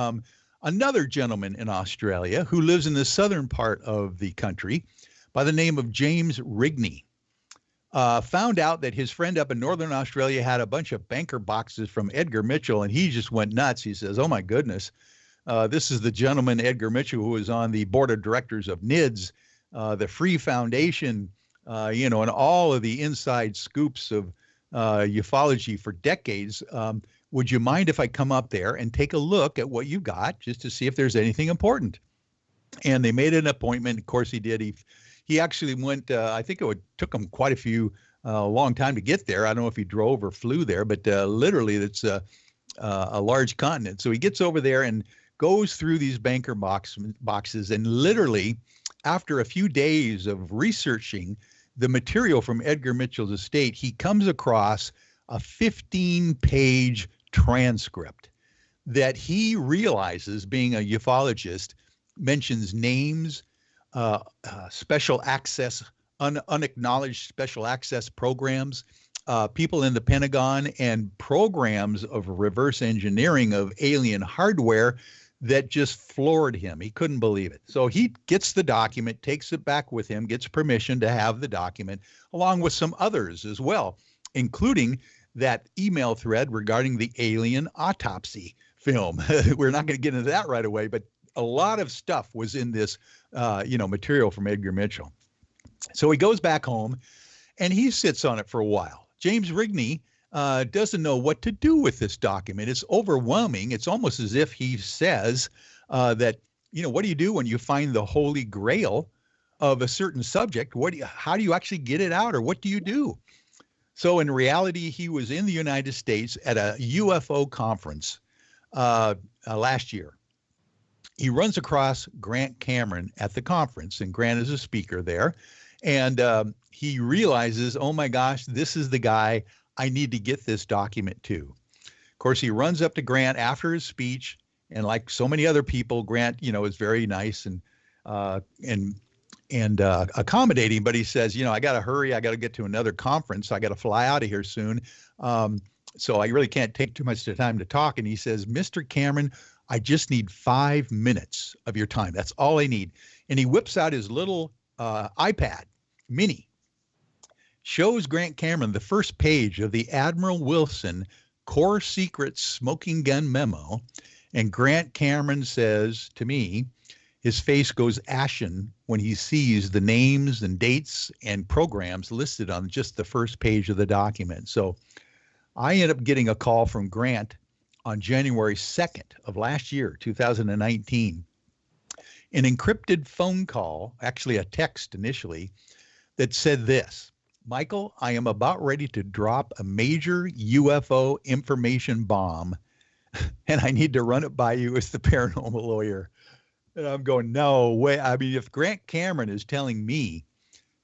another gentleman in Australia who lives in the southern part of the country by the name of James Rigney found out that his friend up in northern Australia had a bunch of banker boxes from Edgar Mitchell, and he just went nuts. He says, "Oh, my goodness, this is the gentleman, Edgar Mitchell, who was on the board of directors of NIDS, the Free Foundation, and all of the inside scoops of ufology for decades. Would you mind if I come up there and take a look at what you got just to see if there's anything important?" And they made an appointment. Of course, he did. He actually went, I think took him quite a long time to get there. I don't know if he drove or flew there, but literally it's a large continent. So he gets over there and goes through these banker boxes, and literally after a few days of researching the material from Edgar Mitchell's estate, he comes across a 15-page transcript that he realizes, being a ufologist, mentions names, special access, unacknowledged special access programs, people in the Pentagon, and programs of reverse engineering of alien hardware that just floored him. He couldn't believe it. So he gets the document, takes it back with him, gets permission to have the document, along with some others as well, including that email thread regarding the alien autopsy film. We're not going to get into that right away, but a lot of stuff was in this, material from Edgar Mitchell. So he goes back home and he sits on it for a while. James Rigney doesn't know what to do with this document. It's overwhelming. It's almost as if he says that, what do you do when you find the holy grail of a certain subject? How do you actually get it out, or what do you do? So in reality, he was in the United States at a UFO conference last year. He runs across Grant Cameron at the conference, and Grant is a speaker there. And he realizes, oh my gosh, this is the guy I need to get this document to. Of course, he runs up to Grant after his speech, and like so many other people, Grant, is very nice and accommodating. But he says, I got to hurry. I got to get to another conference. I got to fly out of here soon. So I really can't take too much time to talk. And he says, Mr. Cameron, I just need 5 minutes of your time. That's all I need. And he whips out his little iPad mini, shows Grant Cameron the first page of the Admiral Wilson Core Secret Smoking Gun Memo. And Grant Cameron says to me, his face goes ashen when he sees the names and dates and programs listed on just the first page of the document. So I end up getting a call from Grant on January 2nd of last year, 2019, an encrypted phone call, actually a text initially, that said this: Michael, I am about ready to drop a major UFO information bomb, and I need to run it by you as the paranormal lawyer. And I'm going, no way. I mean, if Grant Cameron is telling me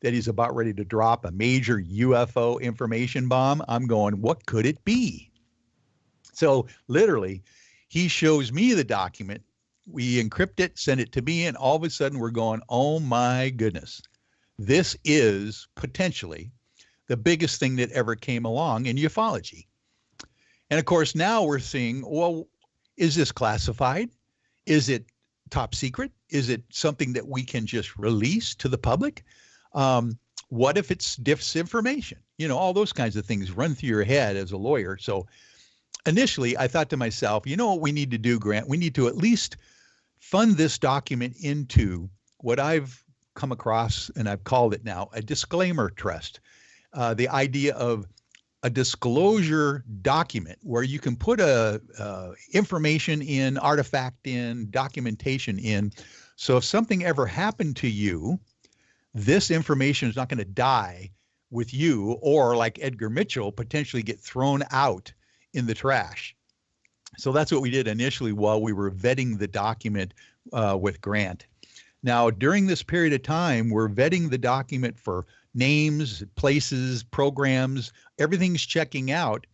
that he's about ready to drop a major UFO information bomb, I'm going, what could it be? So literally, he shows me the document. We encrypt it, send it to me, and all of a sudden we're going, oh my goodness, this is potentially the biggest thing that ever came along in ufology. And of course, now we're seeing, well, is this classified? Is it top secret? Is it something that we can just release to the public? What if it's disinformation? All those kinds of things run through your head as a lawyer. So initially, I thought to myself, what we need to do, Grant? We need to at least fund this document into what I've come across, and I've called it now, a disclaimer trust. The idea of a disclosure document where you can put information in, artifact in, documentation in. So if something ever happened to you, this information is not going to die with you, or like Edgar Mitchell, potentially get thrown out in the trash. So that's what we did initially while we were vetting the document with Grant. Now, during this period of time, we're vetting the document for names, places, programs, everything's checking out.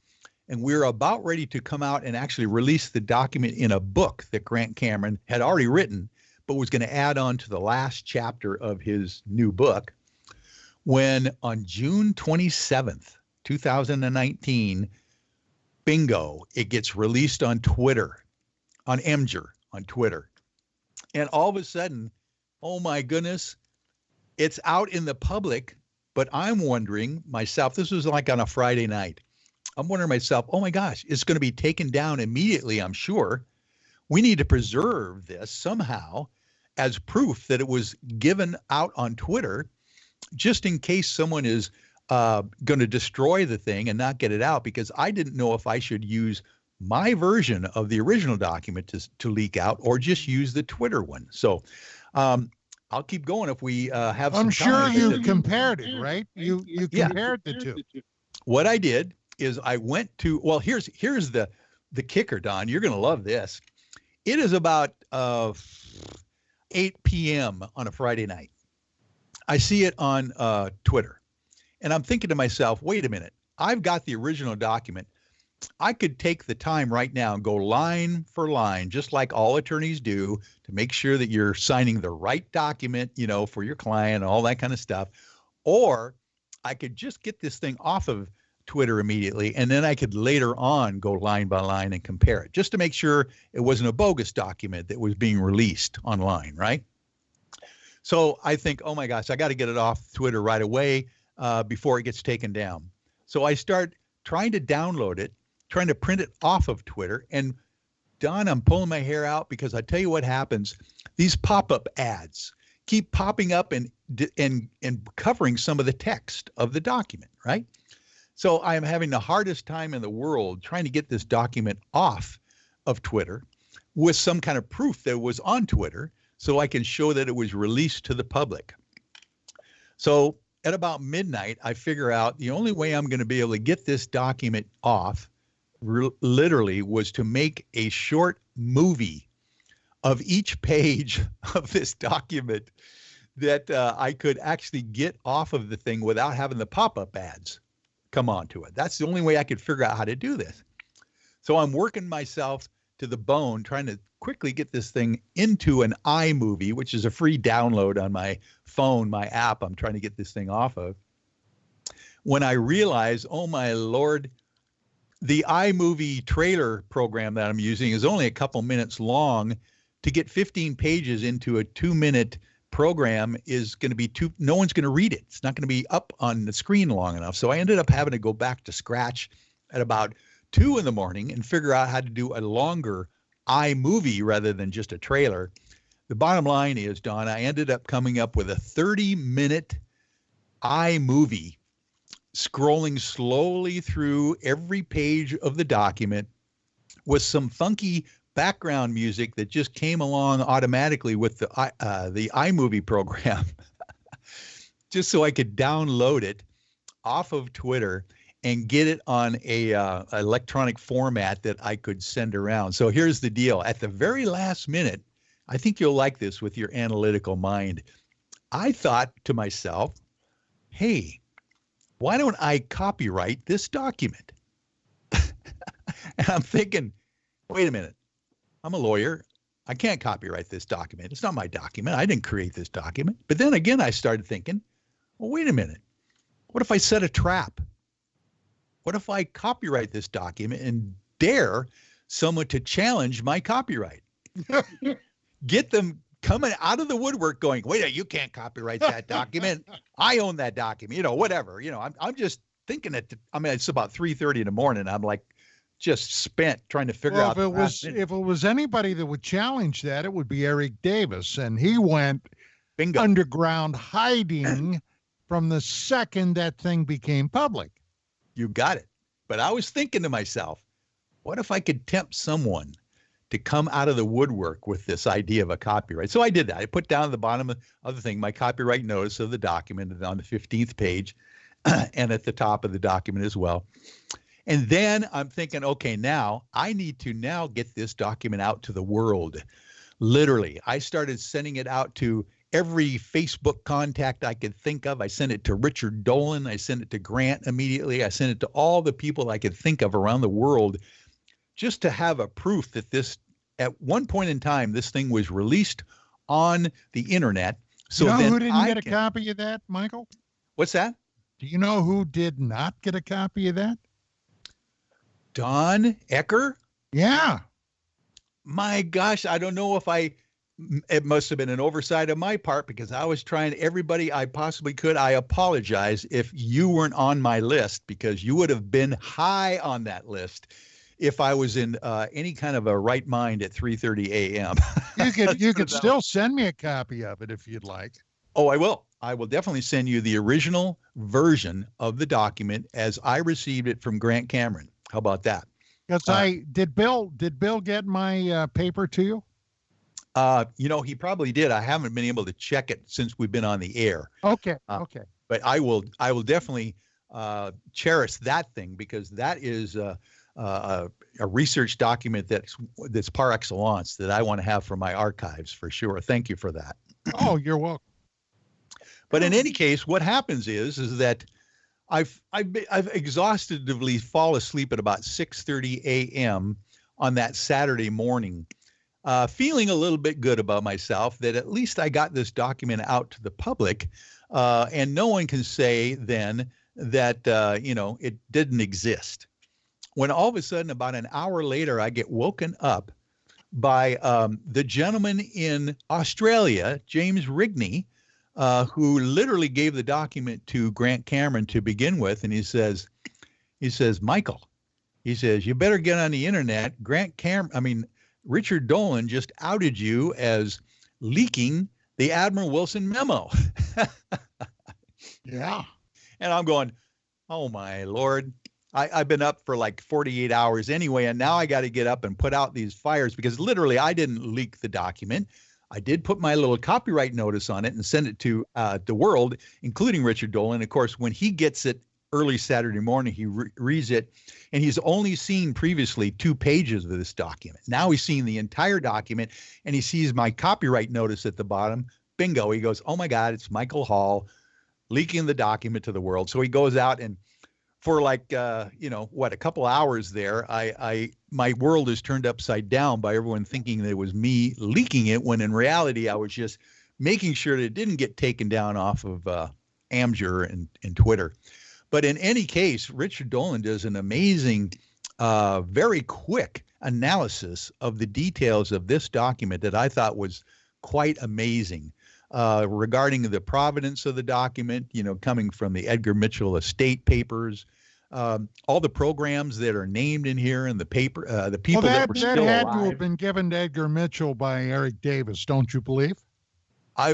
And we're about ready to come out and actually release the document in a book that Grant Cameron had already written, but was going to add on to the last chapter of his new book, when on June 27th, 2019, bingo, it gets released on Twitter, on Imgur, on Twitter. And all of a sudden, oh my goodness, it's out in the public, but I'm wondering myself, this was like on a Friday night. I'm wondering myself, oh my gosh, it's going to be taken down immediately, I'm sure. We need to preserve this somehow as proof that it was given out on Twitter, just in case someone is going to destroy the thing and not get it out, because I didn't know if I should use my version of the original document to leak out or just use the Twitter one. So I'll keep going if we have some time. I'm sure you compared it, right? You compared the two. What I did is I went to, well, here's the kicker, Don. You're going to love this. It is about 8 p.m. on a Friday night. I see it on Twitter. And I'm thinking to myself, wait a minute, I've got the original document. I could take the time right now and go line for line, just like all attorneys do, to make sure that you're signing the right document, for your client and all that kind of stuff. Or I could just get this thing off of Twitter immediately, and then I could later on go line by line and compare it, just to make sure it wasn't a bogus document that was being released online, right? So I think, oh my gosh, I got to get it off Twitter right away before it gets taken down. So I start trying to download it, trying to print it off of Twitter, and Don, I'm pulling my hair out because I tell you what happens. These pop-up ads keep popping up and covering some of the text of the document, right? So I am having the hardest time in the world trying to get this document off of Twitter with some kind of proof that it was on Twitter so I can show that it was released to the public. So at about midnight, I figure out the only way I'm going to be able to get this document off literally was to make a short movie of each page of this document that I could actually get off of the thing without having the pop-up ads come onto it. That's the only way I could figure out how to do this. So I'm working myself to the bone, trying to quickly get this thing into an iMovie, which is a free download on my phone, my app I'm trying to get this thing off of. When I realize, oh my Lord, the iMovie trailer program that I'm using is only a couple minutes long. To get 15 pages into a 2-minute program is going to be no one's going to read it. It's not going to be up on the screen long enough. So I ended up having to go back to scratch at about 2 a.m. and figure out how to do a longer iMovie rather than just a trailer. The bottom line is, Don, I ended up coming up with a 30-minute iMovie scrolling slowly through every page of the document with some funky background music that just came along automatically with the iMovie program, just so I could download it off of Twitter and get it on a electronic format that I could send around. So here's the deal. At the very last minute, I think you'll like this with your analytical mind. I thought to myself, hey, why don't I copyright this document? And I'm thinking, wait a minute. I'm a lawyer. I can't copyright this document. It's not my document. I didn't create this document. But then again, I started thinking, well, wait a minute. What if I set a trap? What if I copyright this document and dare someone to challenge my copyright? Get them coming out of the woodwork going, wait, you can't copyright that document. I own that document, whatever. I'm just thinking it's about 3:30 in the morning. I'm like, just spent trying to figure out. If it was anybody that would challenge that, it would be Eric Davis, and he went Bingo. Underground hiding from the second that thing became public. You got it. But I was thinking to myself, what if I could tempt someone to come out of the woodwork with this idea of a copyright? So I did that. I put down at the bottom of the thing my copyright notice of the document on the 15th page and at the top of the document as well. And then I'm thinking, okay, now I need to now get this document out to the world. Literally, I started sending it out to every Facebook contact I could think of. I sent it to Richard Dolan. I sent it to Grant immediately. I sent it to all the people I could think of around the world just to have a proof that this, at one point in time, this thing was released on the internet. So you know then who didn't get a copy of that, Michael? What's that? Do you know who did not get a copy of that? Don Ecker? Yeah. My gosh, I don't know if it must have been an oversight on my part because I was trying everybody I possibly could. I apologize if you weren't on my list because you would have been high on that list if I was in any kind of a right mind at 3:30 a.m. You could still send me a copy of it if you'd like. Oh, I will. I will definitely send you the original version of the document as I received it from Grant Cameron. How about that? Because did Bill get my paper to you? He probably did. I haven't been able to check it since we've been on the air. Okay. Okay. But I will definitely cherish that thing because that is a research document that's par excellence that I want to have for my archives for sure. Thank you for that. Oh, you're welcome. But in any case, what happens is that I've exhaustively fall asleep at about 6:30 a.m. on that Saturday morning, feeling a little bit good about myself that at least I got this document out to the public, and no one can say then that, it didn't exist. When all of a sudden, about an hour later, I get woken up by the gentleman in Australia, James Rigney, who literally gave the document to Grant Cameron to begin with. And he says, Michael, he says, you better get on the internet. Richard Dolan just outed you as leaking the Admiral Wilson memo. Yeah. And I'm going, oh my Lord. I've been up for like 48 hours anyway, and now I got to get up and put out these fires because literally I didn't leak the document. I did put my little copyright notice on it and send it to the world, including Richard Dolan. Of course, when he gets it early Saturday morning, he reads it, and he's only seen previously 2 pages of this document. Now he's seen the entire document, and he sees my copyright notice at the bottom. Bingo. He goes, oh my God, it's Michael Hall leaking the document to the world. So he goes out and for like, a couple hours there, my world is turned upside down by everyone thinking that it was me leaking it, when in reality, I was just making sure that it didn't get taken down off of Amjur and Twitter. But in any case, Richard Dolan does an amazing, very quick analysis of the details of this document that I thought was quite amazing. Regarding the provenance of the document, coming from the Edgar Mitchell estate papers, all the programs that are named in here, and the paper, the people that were still alive. That had to have been given to Edgar Mitchell by Eric Davis, don't you believe?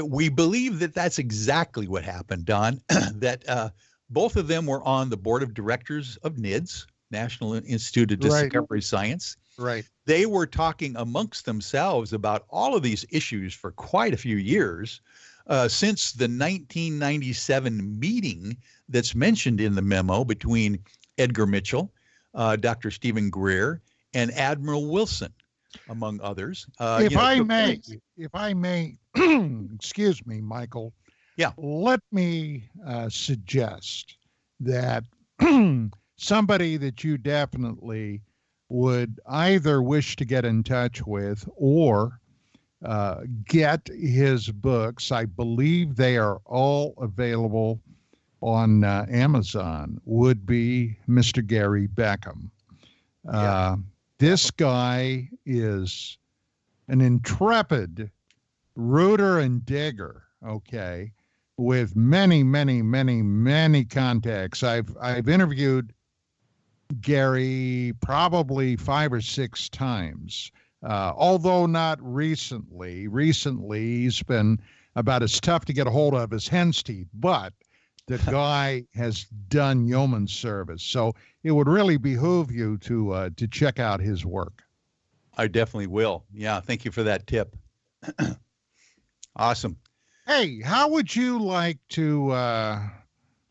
We believe that that's exactly what happened, Don. That both of them were on the board of directors of NIDS, National Institute of Discovery Science. Right. They were talking amongst themselves about all of these issues for quite a few years, since the 1997 meeting that's mentioned in the memo between Edgar Mitchell, Dr. Stephen Greer, and Admiral Wilson, among others. If I may, excuse me, Michael. Yeah. Let me suggest that somebody that you definitely would either wish to get in touch with or get his books. I believe they are all available on Amazon, would be Mr. Gary Beckham. This guy is an intrepid rooter and digger, okay, with many, many, many, many contacts. I've interviewed Gary probably 5 or 6 times, although not recently. Recently, he's been about as tough to get a hold of as hen's teeth, but the guy has done yeoman service. So it would really behoove you to check out his work. I definitely will. Yeah, thank you for that tip. Awesome. Hey, how would you like to,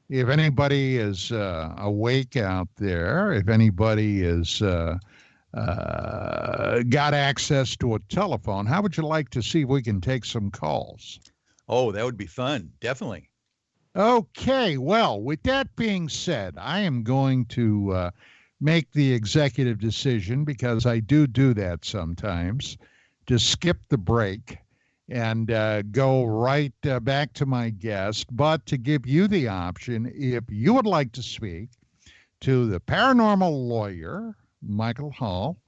if anybody is awake out there, if anybody is got access to a telephone, how would you like to see if we can take some calls? Oh, that would be fun. Definitely. Okay. Well, with that being said, I am going to make the executive decision, because I do that sometimes, to skip the break and go right back to my guest, but to give you the option, if you would like to speak to the paranormal lawyer, Michael Hall,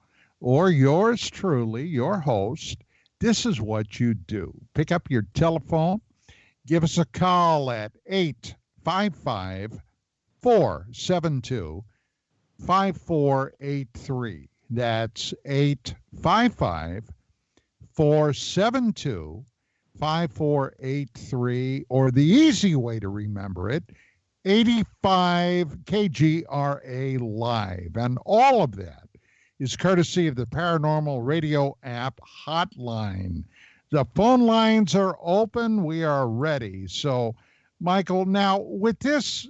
or yours truly, your host, this is what you do. Pick up your telephone, give us a call at 855-472-5483. That's 855-472-5483, or the easy way to remember it, 85 KGRA Live. And all of that is courtesy of the Paranormal Radio app hotline. The phone lines are open. We are ready. So, Michael, now with this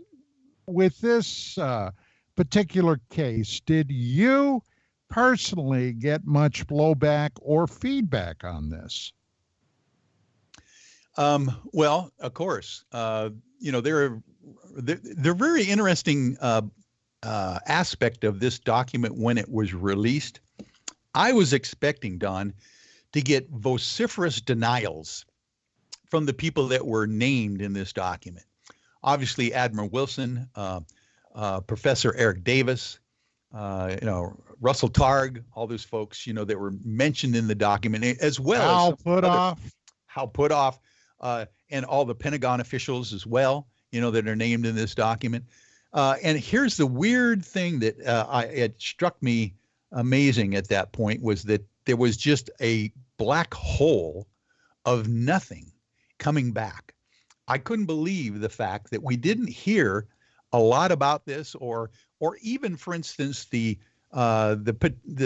particular case, did you personally get much blowback or feedback on this? Well, of course, they're very interesting aspect of this document when it was released. I was expecting, Don, to get vociferous denials from the people that were named in this document. obviously Admiral Wilson, Professor Eric Davis, Russell Targ, all those folks, that were mentioned in the document, as well as Hal Puthoff, and all the Pentagon officials as well, that are named in this document. And here's the weird thing that it struck me amazing at that point was that there was just a black hole of nothing coming back. I couldn't believe the fact that we didn't hear a lot about this, or even, for instance, the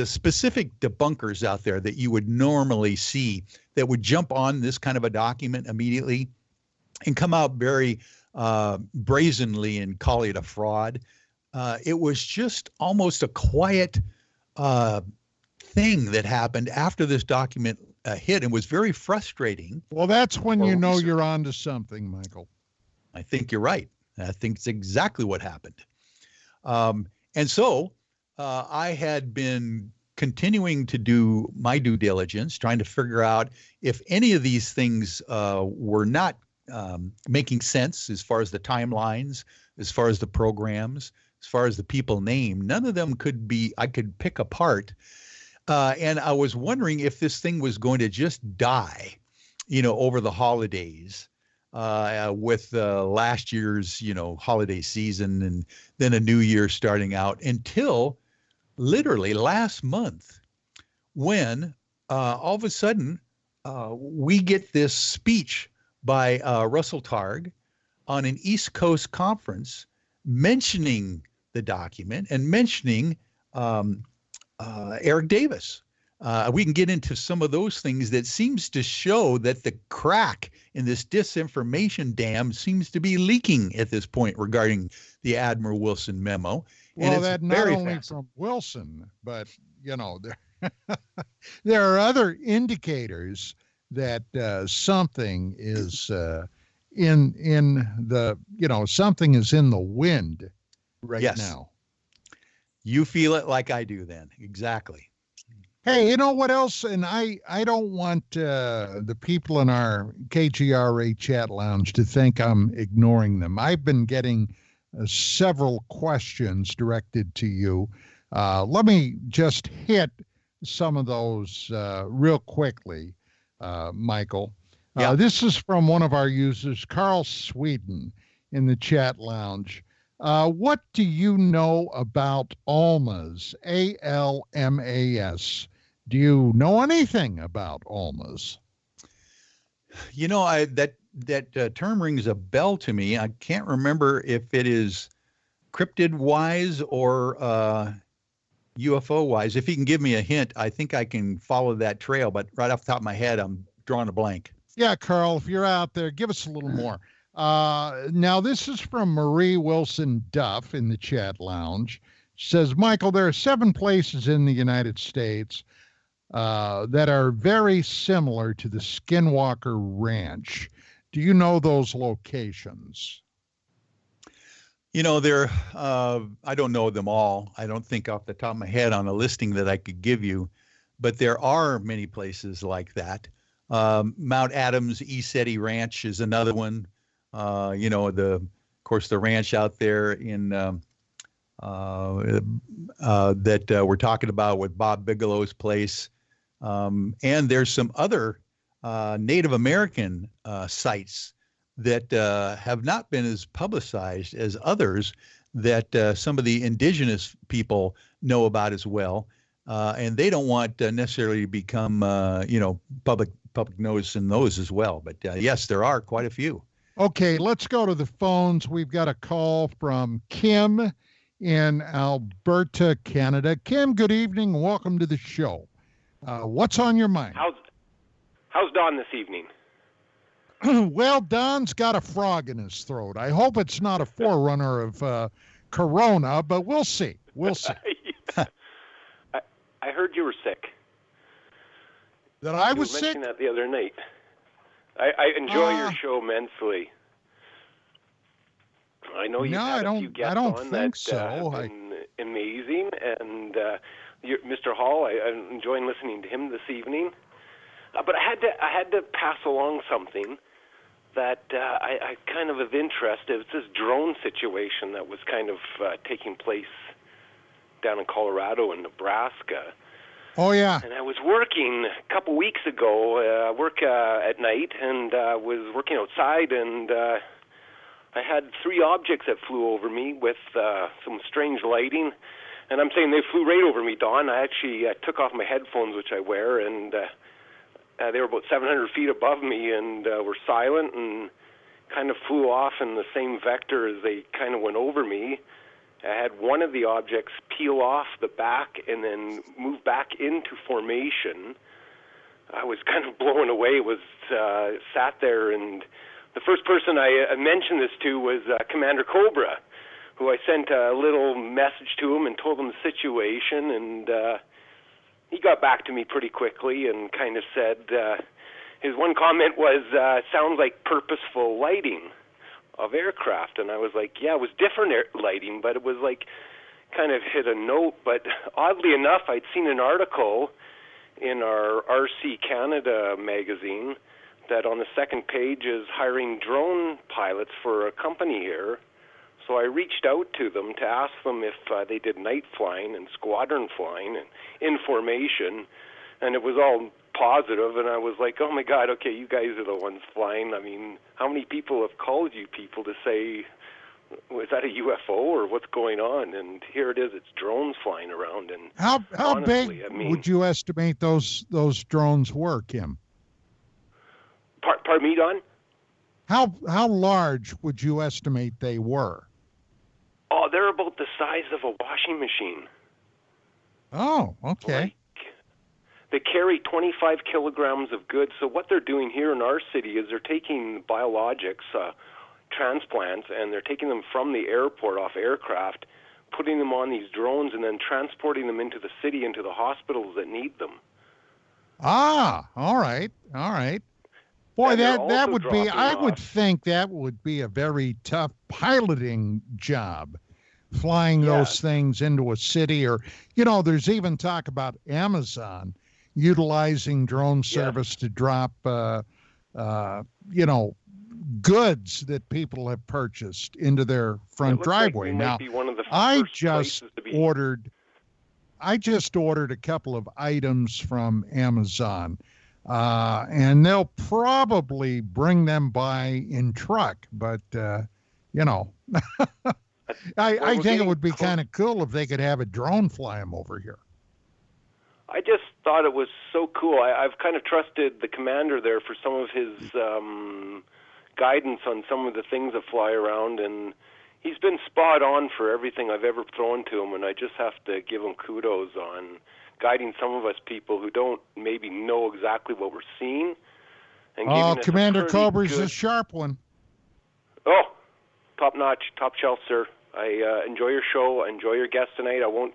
specific debunkers out there that you would normally see that would jump on this kind of a document immediately and come out very brazenly and call it a fraud. It was just almost a quiet thing that happened after this document hit, and was very frustrating. Well, that's when you know you're onto something, Michael. I think you're right. I think it's exactly what happened. And so I had been continuing to do my due diligence, trying to figure out if any of these things were not making sense as far as the timelines, as far as the programs, as far as the people named. None of them I could pick apart. And I was wondering if this thing was going to just die, over the holidays, with last year's, holiday season, and then a new year starting out, until literally last month, when all of a sudden we get this speech by Russell Targ on an East Coast conference mentioning the document and mentioning Eric Davis. We can get into some of those things that seems to show that the crack in this disinformation dam seems to be leaking at this point regarding the Admiral Wilson memo. Well, and that not only from Wilson, but there are other indicators that something is in the something is in the wind right now. You feel it like I do then. Exactly. Hey, you know what else? And I don't want the people in our KGRA chat lounge to think I'm ignoring them. I've been getting several questions directed to you. Let me just hit some of those real quickly, Michael. This is from one of our users, Carl Sweden, in the chat lounge. What do you know about ALMAS? ALMAS. Do you know anything about ALMAS? That term rings a bell to me. I can't remember if it is cryptid-wise or UFO-wise. If you can give me a hint, I think I can follow that trail. But right off the top of my head, I'm drawing a blank. Yeah, Carl, if you're out there, give us a little more. Now, this is from Marie Wilson Duff in the chat lounge. She says, Michael, there are 7 places in the United States that are very similar to the Skinwalker Ranch. Do you know those locations? I don't know them all. I don't think off the top of my head on a listing that I could give you, but there are many places like that. Mount Adams East Eddy Ranch is another one. Of course, the ranch out there in that we're talking about with Bob Bigelow's place. And there's some other Native American sites that have not been as publicized as others that some of the indigenous people know about as well. And they don't want necessarily to become, public notice in those as well. But yes, there are quite a few. Okay, let's go to the phones. We've got a call from Kim in Alberta, Canada. Kim, good evening. Welcome to the show. What's on your mind? How's Don this evening? Well, Don's got a frog in his throat. I hope it's not a forerunner of Corona, but we'll see. We'll see. I heard you were sick. That I was sick? You mentioned that the other night. I enjoy your show immensely. I know you've had a few guests on that have been amazing, and Mr. Hall, I'm enjoying listening to him this evening. But I had to pass along something. that I kind of interested. It was this drone situation that was kind of taking place down in Colorado and Nebraska. Oh, yeah. And I was working a couple weeks ago, at night, and was working outside, and I had 3 objects that flew over me with some strange lighting. And I'm saying they flew right over me, Don. I actually took off my headphones, which I wear, and they were about 700 feet above me and were silent and kind of flew off in the same vector as they kind of went over me. I had one of the objects peel off the back and then move back into formation. I was kind of blown away, sat there, and the first person I mentioned this to was Commander Cobra, who I sent a little message to him and told him the situation, and he got back to me pretty quickly and kind of said, his one comment was, sounds like purposeful lighting of aircraft. And I was like, yeah, it was different lighting, but it was like kind of hit a note. But oddly enough, I'd seen an article in our RC Canada magazine that on the second page is hiring drone pilots for a company here. So I reached out to them to ask them if they did night flying and squadron flying and in formation, and it was all positive, and I was like, oh my God, okay, you guys are the ones flying. I mean, how many people have called you people to say, was that a UFO or what's going on? And here it is, it's drones flying around. And how honestly, big would you estimate those drones were, Kim? Pardon me, Don? How large would you estimate they were? Oh, they're about the size of a washing machine. Oh, okay. They carry 25 kilograms of goods. So what they're doing here in our city is they're taking biologics, transplants, and they're taking them from the airport off aircraft, putting them on these drones, and then transporting them into the city, into the hospitals that need them. Ah, all right. Boy, that would be, I would think that would be a very tough piloting job, flying those things into a city. Or, there's even talk about Amazon utilizing drone service to drop, goods that people have purchased into their front driveway. Now, I just ordered a couple of items from Amazon. And they'll probably bring them by in truck, but, I think it would be kind of cool if they could have a drone fly them over here. I just thought it was so cool. I've kind of trusted the commander there for some of his guidance on some of the things that fly around, and he's been spot on for everything I've ever thrown to him, and I just have to give him kudos on guiding some of us people who don't maybe know exactly what we're seeing. And giving us Commander Cobra's a sharp one. Oh, top notch, top shelf, sir. I enjoy your show. I enjoy your guest tonight. I won't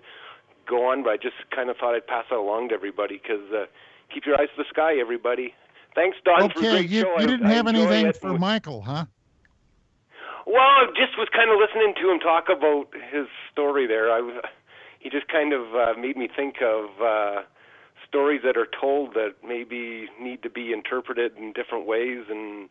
go on, but I just kind of thought I'd pass that along to everybody because keep your eyes to the sky, everybody. Thanks, Don, for a great show. You didn't have anything for Michael, huh? Well, I just was kind of listening to him talk about his story there. He just kind of made me think of stories that are told that maybe need to be interpreted in different ways and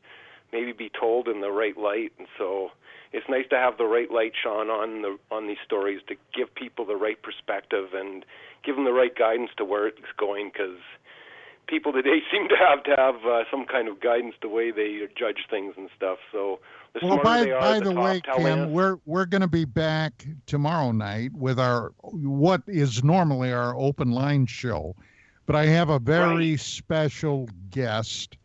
maybe be told in the right light. And so it's nice to have the right light shone on these stories to give people the right perspective and give them the right guidance to where it's going, because people today seem to have some kind of guidance the way they judge things and stuff. So the smarter they are, by the way, Kim, we're going to be back tomorrow night with what is normally our open line show, but I have a very special guest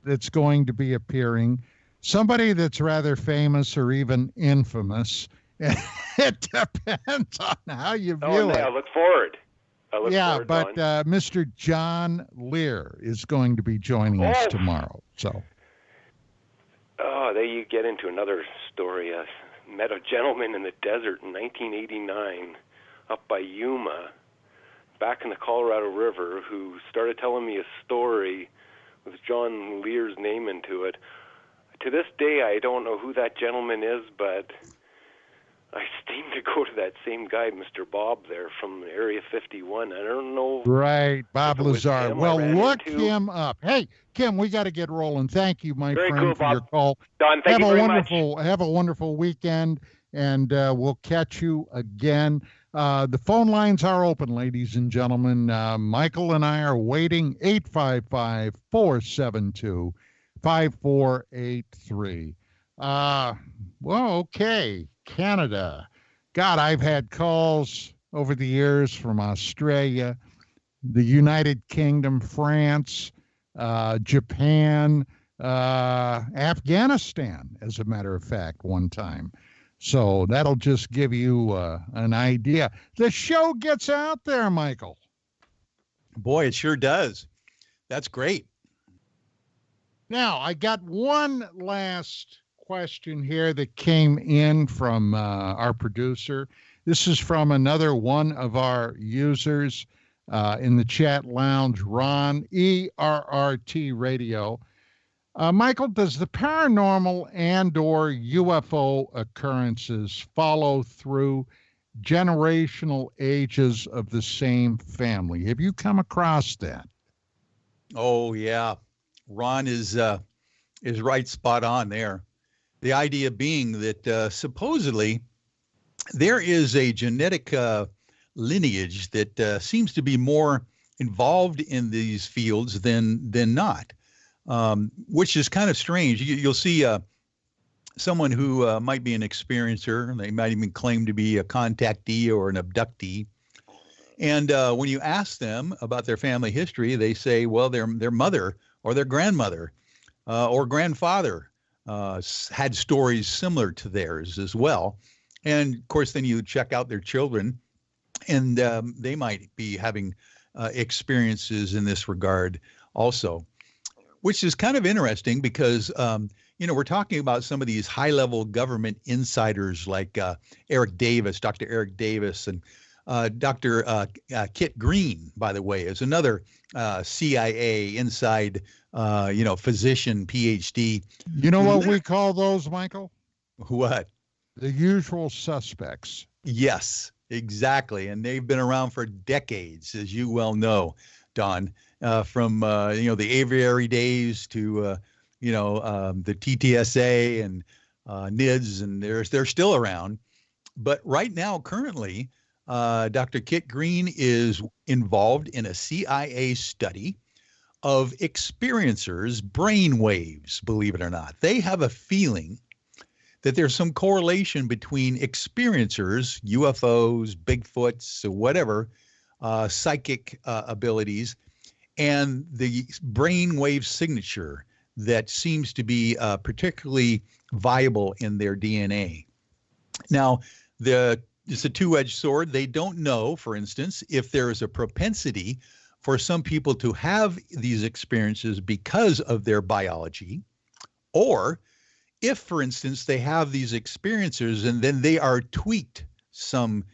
that's going to be appearing. Somebody that's rather famous or even infamous. It depends on how you view it. I look forward. But Mr. John Lear is going to be joining us tomorrow. So. Oh, there you get into another story. I met a gentleman in the desert in 1989 up by Yuma, back in the Colorado River, who started telling me a story with John Lear's name into it. To this day, I don't know who that gentleman is, but I seem to go to that same guy, Mr. Bob, there from Area 51. I don't know. Right, Bob if it was Lazar. him I Well, ran look into. him up. Hey, Kim, we got to get rolling. Thank you, my Very friend, cool, for your Bob. call. Don, thank you very much. Have a wonderful weekend, and we'll catch you again. The phone lines are open, ladies and gentlemen. Michael and I are waiting. 855-472-5483. Well, okay. Canada. God, I've had calls over the years from Australia, the United Kingdom, France, Japan, Afghanistan, as a matter of fact, one time. So that'll just give you an idea. The show gets out there, Michael. Boy, it sure does. That's great. Now, I got one last question here that came in from our producer. This is from another one of our users in the chat lounge, Ron, ERRT Radio. Michael, does the paranormal and or UFO occurrences follow through generational ages of the same family? Have you come across that? Oh, yeah. Ron is right spot on there. The idea being that supposedly there is a genetic lineage that seems to be more involved in these fields than not, which is kind of strange. You'll see someone who might be an experiencer. They might even claim to be a contactee or an abductee. And when you ask them about their family history, they say, well, their mother or their grandmother or grandfather had stories similar to theirs as well. And of course, then you check out their children, and they might be having experiences in this regard also, which is kind of interesting because, we're talking about some of these high-level government insiders like Eric Davis, Dr. Eric Davis, and Dr. Kit Green, by the way, is another CIA inside, physician, PhD. You know what we call those, Michael? What? The usual suspects. Yes, exactly. And they've been around for decades, as you well know, Don, from, the aviary days to, the TTSA and NIDS, and they're still around. But right now, currently, Dr. Kit Green is involved in a CIA study of experiencers' brain waves, believe it or not. They have a feeling that there's some correlation between experiencers, UFOs, Bigfoots, or whatever, psychic abilities, and the brain wave signature that seems to be particularly viable in their DNA. Now, it's a two-edged sword. They don't know, for instance, if there is a propensity for some people to have these experiences because of their biology, or if, for instance, they have these experiences and then they are tweaked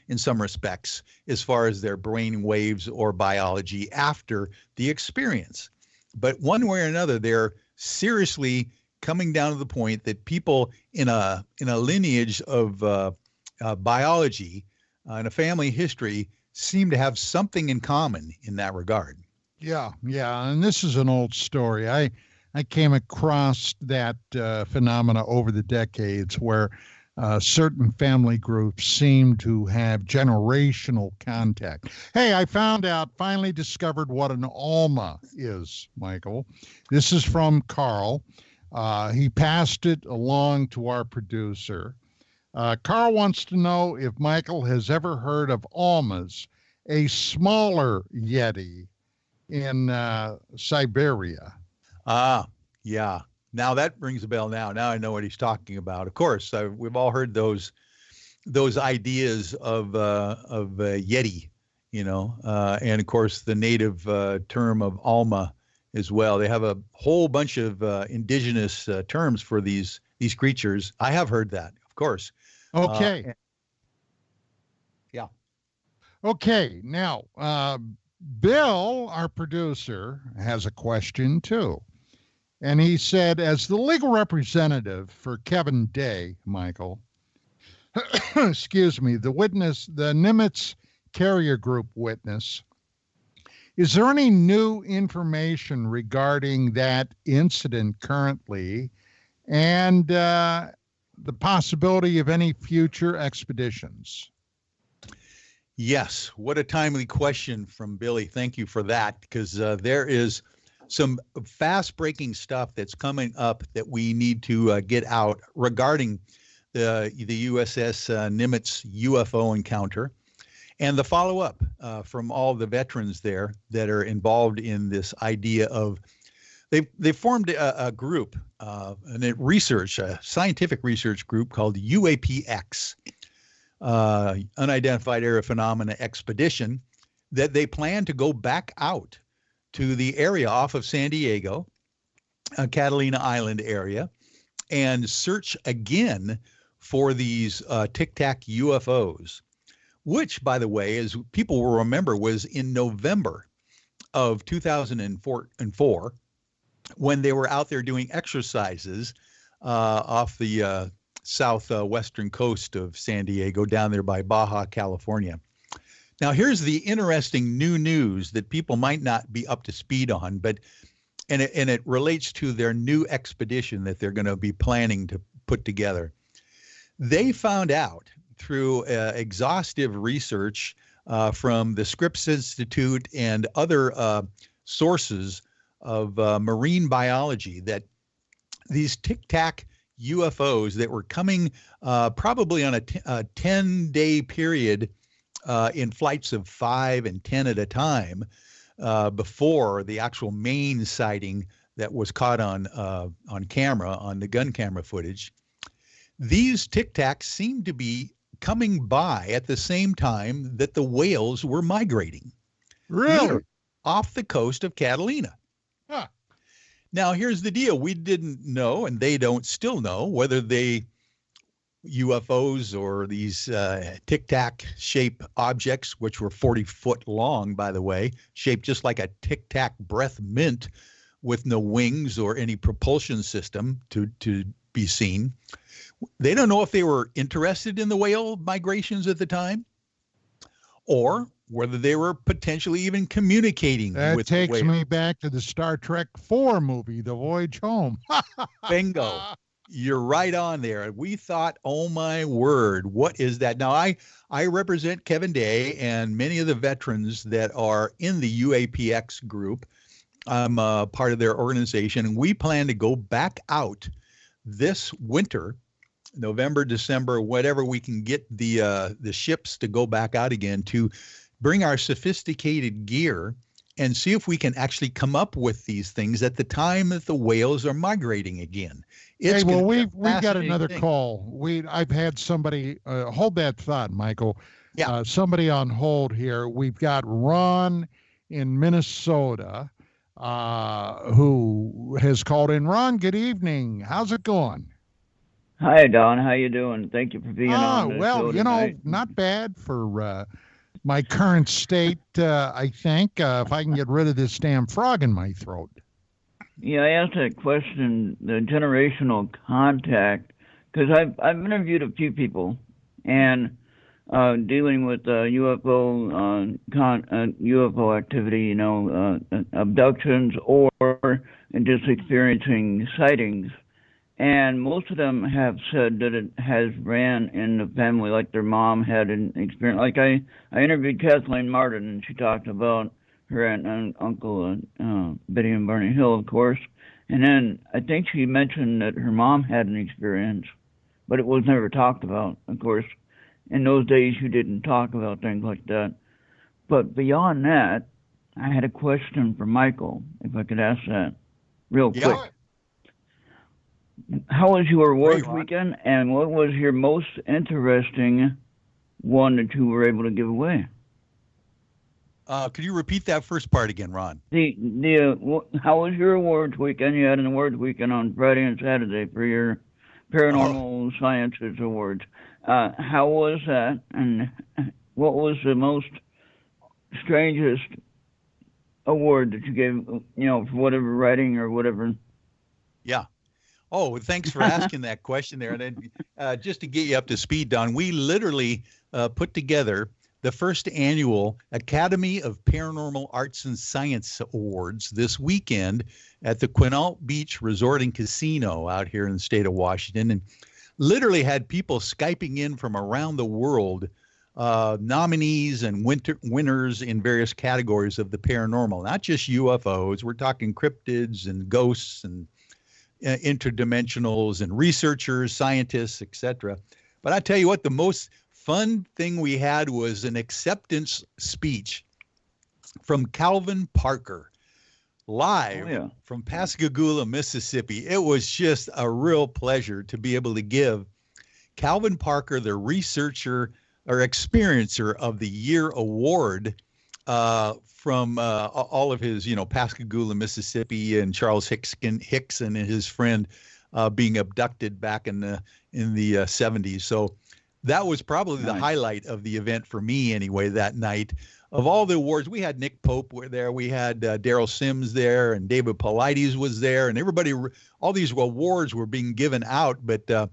in some respects as far as their brain waves or biology after the experience. But one way or another, they're seriously coming down to the point that people in a lineage of biology and a family history seem to have something in common in that regard. Yeah. And this is an old story. I came across that phenomena over the decades where certain family groups seem to have generational contact. Hey, I finally discovered what an Alma is, Michael. This is from Carl. He passed it along to our producer. Carl wants to know if Michael has ever heard of Almas, a smaller Yeti in Siberia. Yeah. Now that rings a bell. Now I know what he's talking about. Of course, we've all heard those ideas of Yeti, and of course the native term of Alma as well. They have a whole bunch of indigenous terms for these creatures. I have heard that, of course. Okay. Yeah. Okay. Now, Bill, our producer, has a question too. And he said, as the legal representative for Kevin Day, Michael, excuse me, the Nimitz Carrier Group witness. Is there any new information regarding that incident currently, and the possibility of any future expeditions? Yes. What a timely question from Billy. Thank you for that, because there is some fast-breaking stuff that's coming up that we need to get out regarding the USS Nimitz UFO encounter and the follow-up from all the veterans there that are involved in this idea of they formed a group, a scientific research group called UAPX, Unidentified Aerial Phenomena Expedition, that they plan to go back out to the area off of San Diego, Catalina Island area, and search again for these Tic Tac UFOs, which, by the way, as people will remember, was in November of 2004 when they were out there doing exercises off the southwestern coast of San Diego, down there by Baja, California. Now, here's the interesting new news that people might not be up to speed on, and it relates to their new expedition that they're going to be planning to put together. They found out through exhaustive research from the Scripps Institute and other sources of marine biology that these Tic Tac UFOs that were coming probably on a 10-day period in flights of 5 and 10 at a time before the actual main sighting that was caught on camera, on the gun camera footage. These Tic Tacs seem to be coming by at the same time that the whales were migrating. Really? Off the coast of Catalina. Huh. Now, here's the deal. We didn't know, and they don't still know, whether they UFOs or these Tic Tac shape objects, which were 40 foot long, by the way, shaped just like a Tic Tac breath mint with no wings or any propulsion system to be seen. They don't know if they were interested in the whale migrations at the time or whether they were potentially even communicating with the whale. That takes me back to the Star Trek IV movie, The Voyage Home. Bingo. You're right on there. We thought, oh my word, what is that? Now, I represent Kevin Day and many of the veterans that are in the UAPX group. I'm part of their organization, and we plan to go back out this winter, November, December, whatever we can get the ships to go back out again, to bring our sophisticated gear and see if we can actually come up with these things at the time that the whales are migrating again. Hey, well, we've got another call. I've had somebody hold that thought, Michael. Yeah. Somebody on hold here. We've got Ron in Minnesota who has called in. Ron, good evening. How's it going? Hi, Don. How you doing? Thank you for being on. Well, not bad for my current state. I think if I can get rid of this damn frog in my throat. Yeah, I asked that question, the generational contact, because I've interviewed a few people, and dealing with UFO UFO activity, abductions or just experiencing sightings, and most of them have said that it has ran in the family, like their mom had an experience. Like I interviewed Kathleen Martin, and she talked about her aunt and uncle, Betty and Barney Hill, of course. And then I think she mentioned that her mom had an experience, but it was never talked about. Of course, in those days, you didn't talk about things like that. But beyond that, I had a question for Michael, if I could ask that real quick. How was your work weekend, and what was your most interesting one that you were able to give away? Could you repeat that first part again, Ron? How was your awards weekend? You had an awards weekend on Friday and Saturday for your Paranormal Sciences Awards. How was that, and what was the most strangest award that you gave, for whatever writing or whatever? Yeah. Oh, thanks for asking that question there. And then, just to get you up to speed, Don, we literally put together the first annual Academy of Paranormal Arts and Science Awards this weekend at the Quinault Beach Resort and Casino out here in the state of Washington, and literally had people Skyping in from around the world, nominees and winners in various categories of the paranormal, not just UFOs. We're talking cryptids and ghosts and interdimensionals and researchers, scientists, etc. But I tell you what, the most fun thing we had was an acceptance speech from Calvin Parker, live from Pascagoula, Mississippi. It was just a real pleasure to be able to give Calvin Parker the Researcher or Experiencer of the Year award from all of his, Pascagoula, Mississippi, and Charles Hickson and his friend being abducted back in the 70s. So that was probably the highlight of the event for me anyway that night. Of all the awards, we had Nick Pope there, we had Daryl Sims there, and David Paulides was there, and everybody, all these awards were being given out. But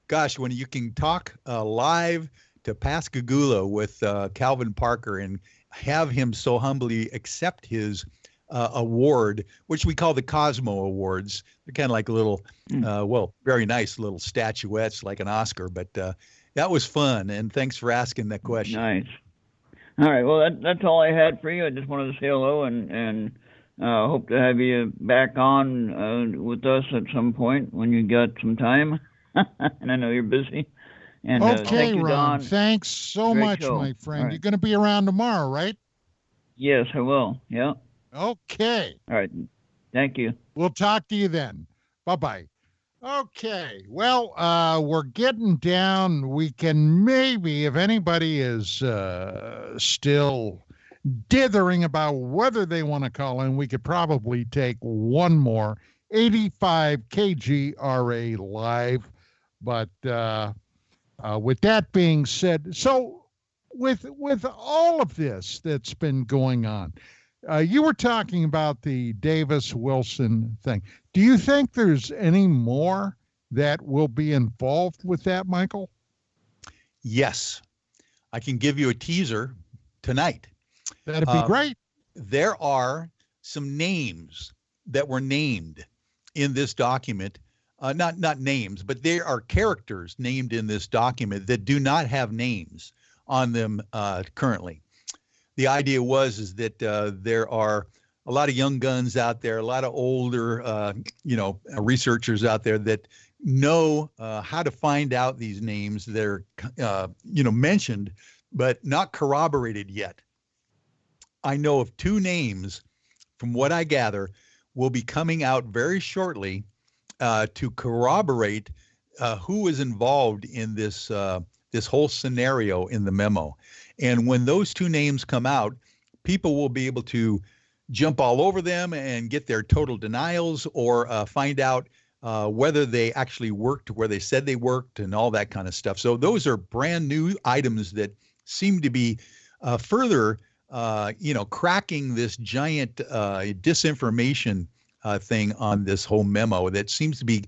gosh, when you can talk live to Pascagoula with Calvin Parker and have him so humbly accept his award, which we call the Cosmo Awards. They're kind of like little, very nice little statuettes like an Oscar, but that was fun, and thanks for asking that question. Nice. All right, well, that's all I had for you. I just wanted to say hello and hope to have you back on with us at some point when you got some time. And I know you're busy. And, okay, thank you, Ron. Don. Thanks so Great much, show. my friend. Right. You're going to be around tomorrow, right? Yes, I will. Yeah. Okay. All right. Thank you. We'll talk to you then. Bye-bye. Okay. Well, we're getting down. We can maybe, if anybody is still dithering about whether they want to call in, we could probably take one more 85 KGRA live. But with that being said, so with all of this that's been going on, you were talking about the Davis Wilson thing. Do you think there's any more that will be involved with that, Michael? Yes. I can give you a teaser tonight. That'd be great. There are some names that were named in this document. Not names, but there are characters named in this document that do not have names on them currently. The idea is that there are a lot of young guns out there, a lot of older, researchers out there that know how to find out these names that are, mentioned, but not corroborated yet. I know of two names, from what I gather, will be coming out very shortly to corroborate who is involved in this whole scenario in the memo. And when those two names come out, people will be able to jump all over them and get their total denials, or find out whether they actually worked where they said they worked and all that kind of stuff. So those are brand new items that seem to be further, cracking this giant disinformation thing on this whole memo that seems to be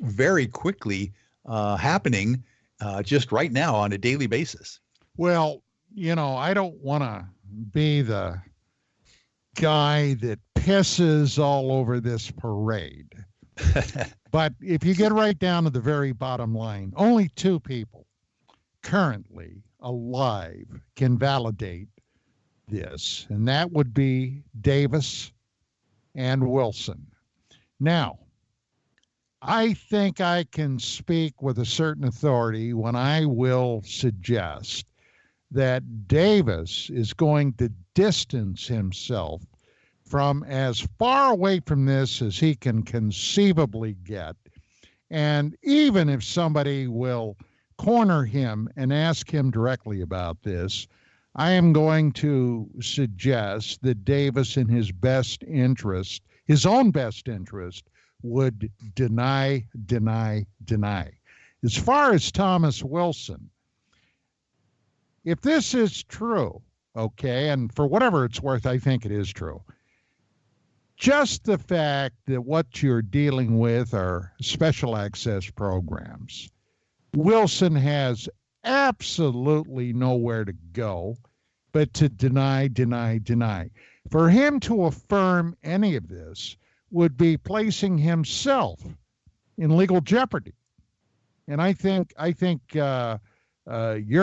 very quickly happening just right now on a daily basis. Well, I don't want to be the guy that pisses all over this parade. But if you get right down to the very bottom line, only two people currently alive can validate this, and that would be Davis and Wilson. Now, I think I can speak with a certain authority when I will suggest that Davis is going to distance himself from as far away from this as he can conceivably get. And even if somebody will corner him and ask him directly about this, I am going to suggest that Davis, in his best interest, his own best interest, would deny. As far as Thomas Wilson, if this is true, okay, and for whatever it's worth, I think it is true, just the fact that what you're dealing with are special access programs. Wilson has absolutely nowhere to go but to deny. For him to affirm any of this would be placing himself in legal jeopardy. And I think you're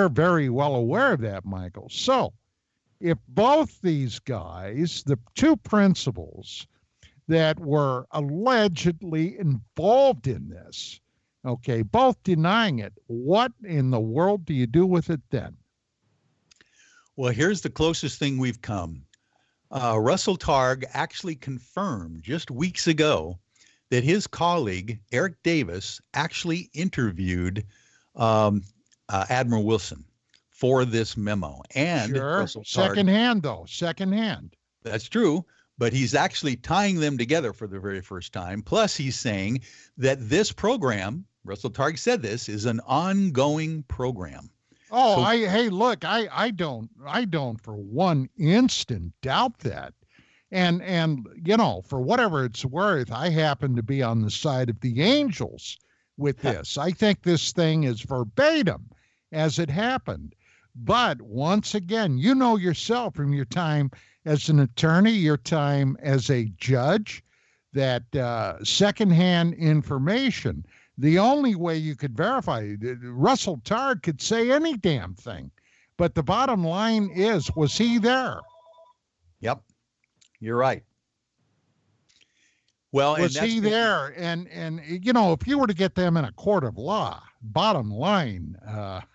very well aware of that, Michael. So if both these guys, the two principals that were allegedly involved in this, okay, both denying it, what in the world do you do with it then? Well, here's the closest thing we've come. Russell Targ actually confirmed just weeks ago that his colleague, Eric Davis, actually interviewed Admiral Wilson for this memo. And sure, Russell Targ, secondhand. That's true. But he's actually tying them together for the very first time. Plus, he's saying that this program, Russell Targ said this, is an ongoing program. Oh, so, I don't for one instant doubt that. And you know, for whatever it's worth, I happen to be on the side of the angels with this. I think this thing is verbatim as it happened. But once again, you know yourself from your time as an attorney, your time as a judge, that secondhand information, the only way you could verify, Russell Targ could say any damn thing. But the bottom line is, was he there? Yep, you're right. Well, was he there? And you know, if you were to get them in a court of law, bottom line,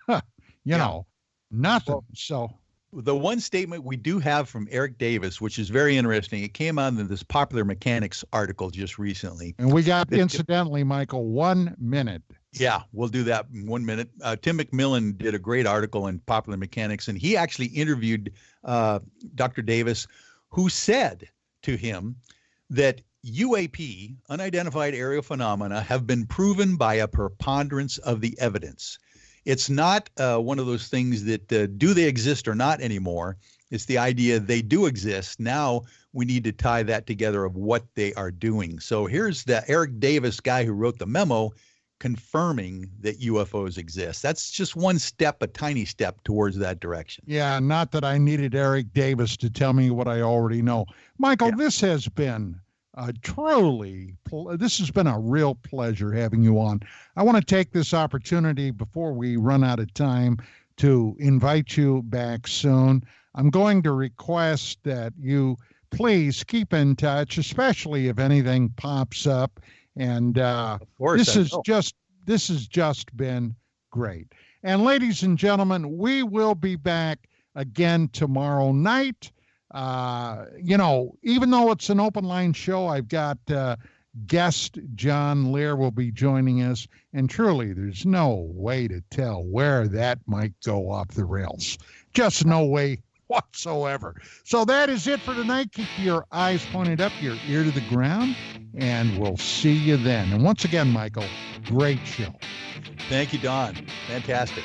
you know, nothing. Well, so the one statement we do have from Eric Davis, which is very interesting, it came out in this Popular Mechanics article just recently. And we got, incidentally, Michael, 1 minute. Yeah, we'll do that in 1 minute. Tim McMillan did a great article in Popular Mechanics, and he actually interviewed Dr. Davis, who said to him that UAP, unidentified aerial phenomena, have been proven by a preponderance of the evidence. It's not one of those things that do they exist or not anymore. It's the idea they do exist. Now we need to tie that together of what they are doing. So here's the Eric Davis guy who wrote the memo confirming that UFOs exist. That's just one step, a tiny step towards that direction. Yeah, not that I needed Eric Davis to tell me what I already know. Michael, this has been this has been a real pleasure having you on. I want to take this opportunity before we run out of time to invite you back soon. I'm going to request that you please keep in touch, especially if anything pops up. And this has just been great. And ladies and gentlemen, we will be back again tomorrow night. You know, even though it's an open line show, I've got guest John Lear will be joining us. And truly, there's no way to tell where that might go off the rails. Just no way whatsoever. So that is it for tonight. Keep your eyes pointed up, your ear to the ground, and we'll see you then. And once again, Michael, great show. Thank you, Don. Fantastic.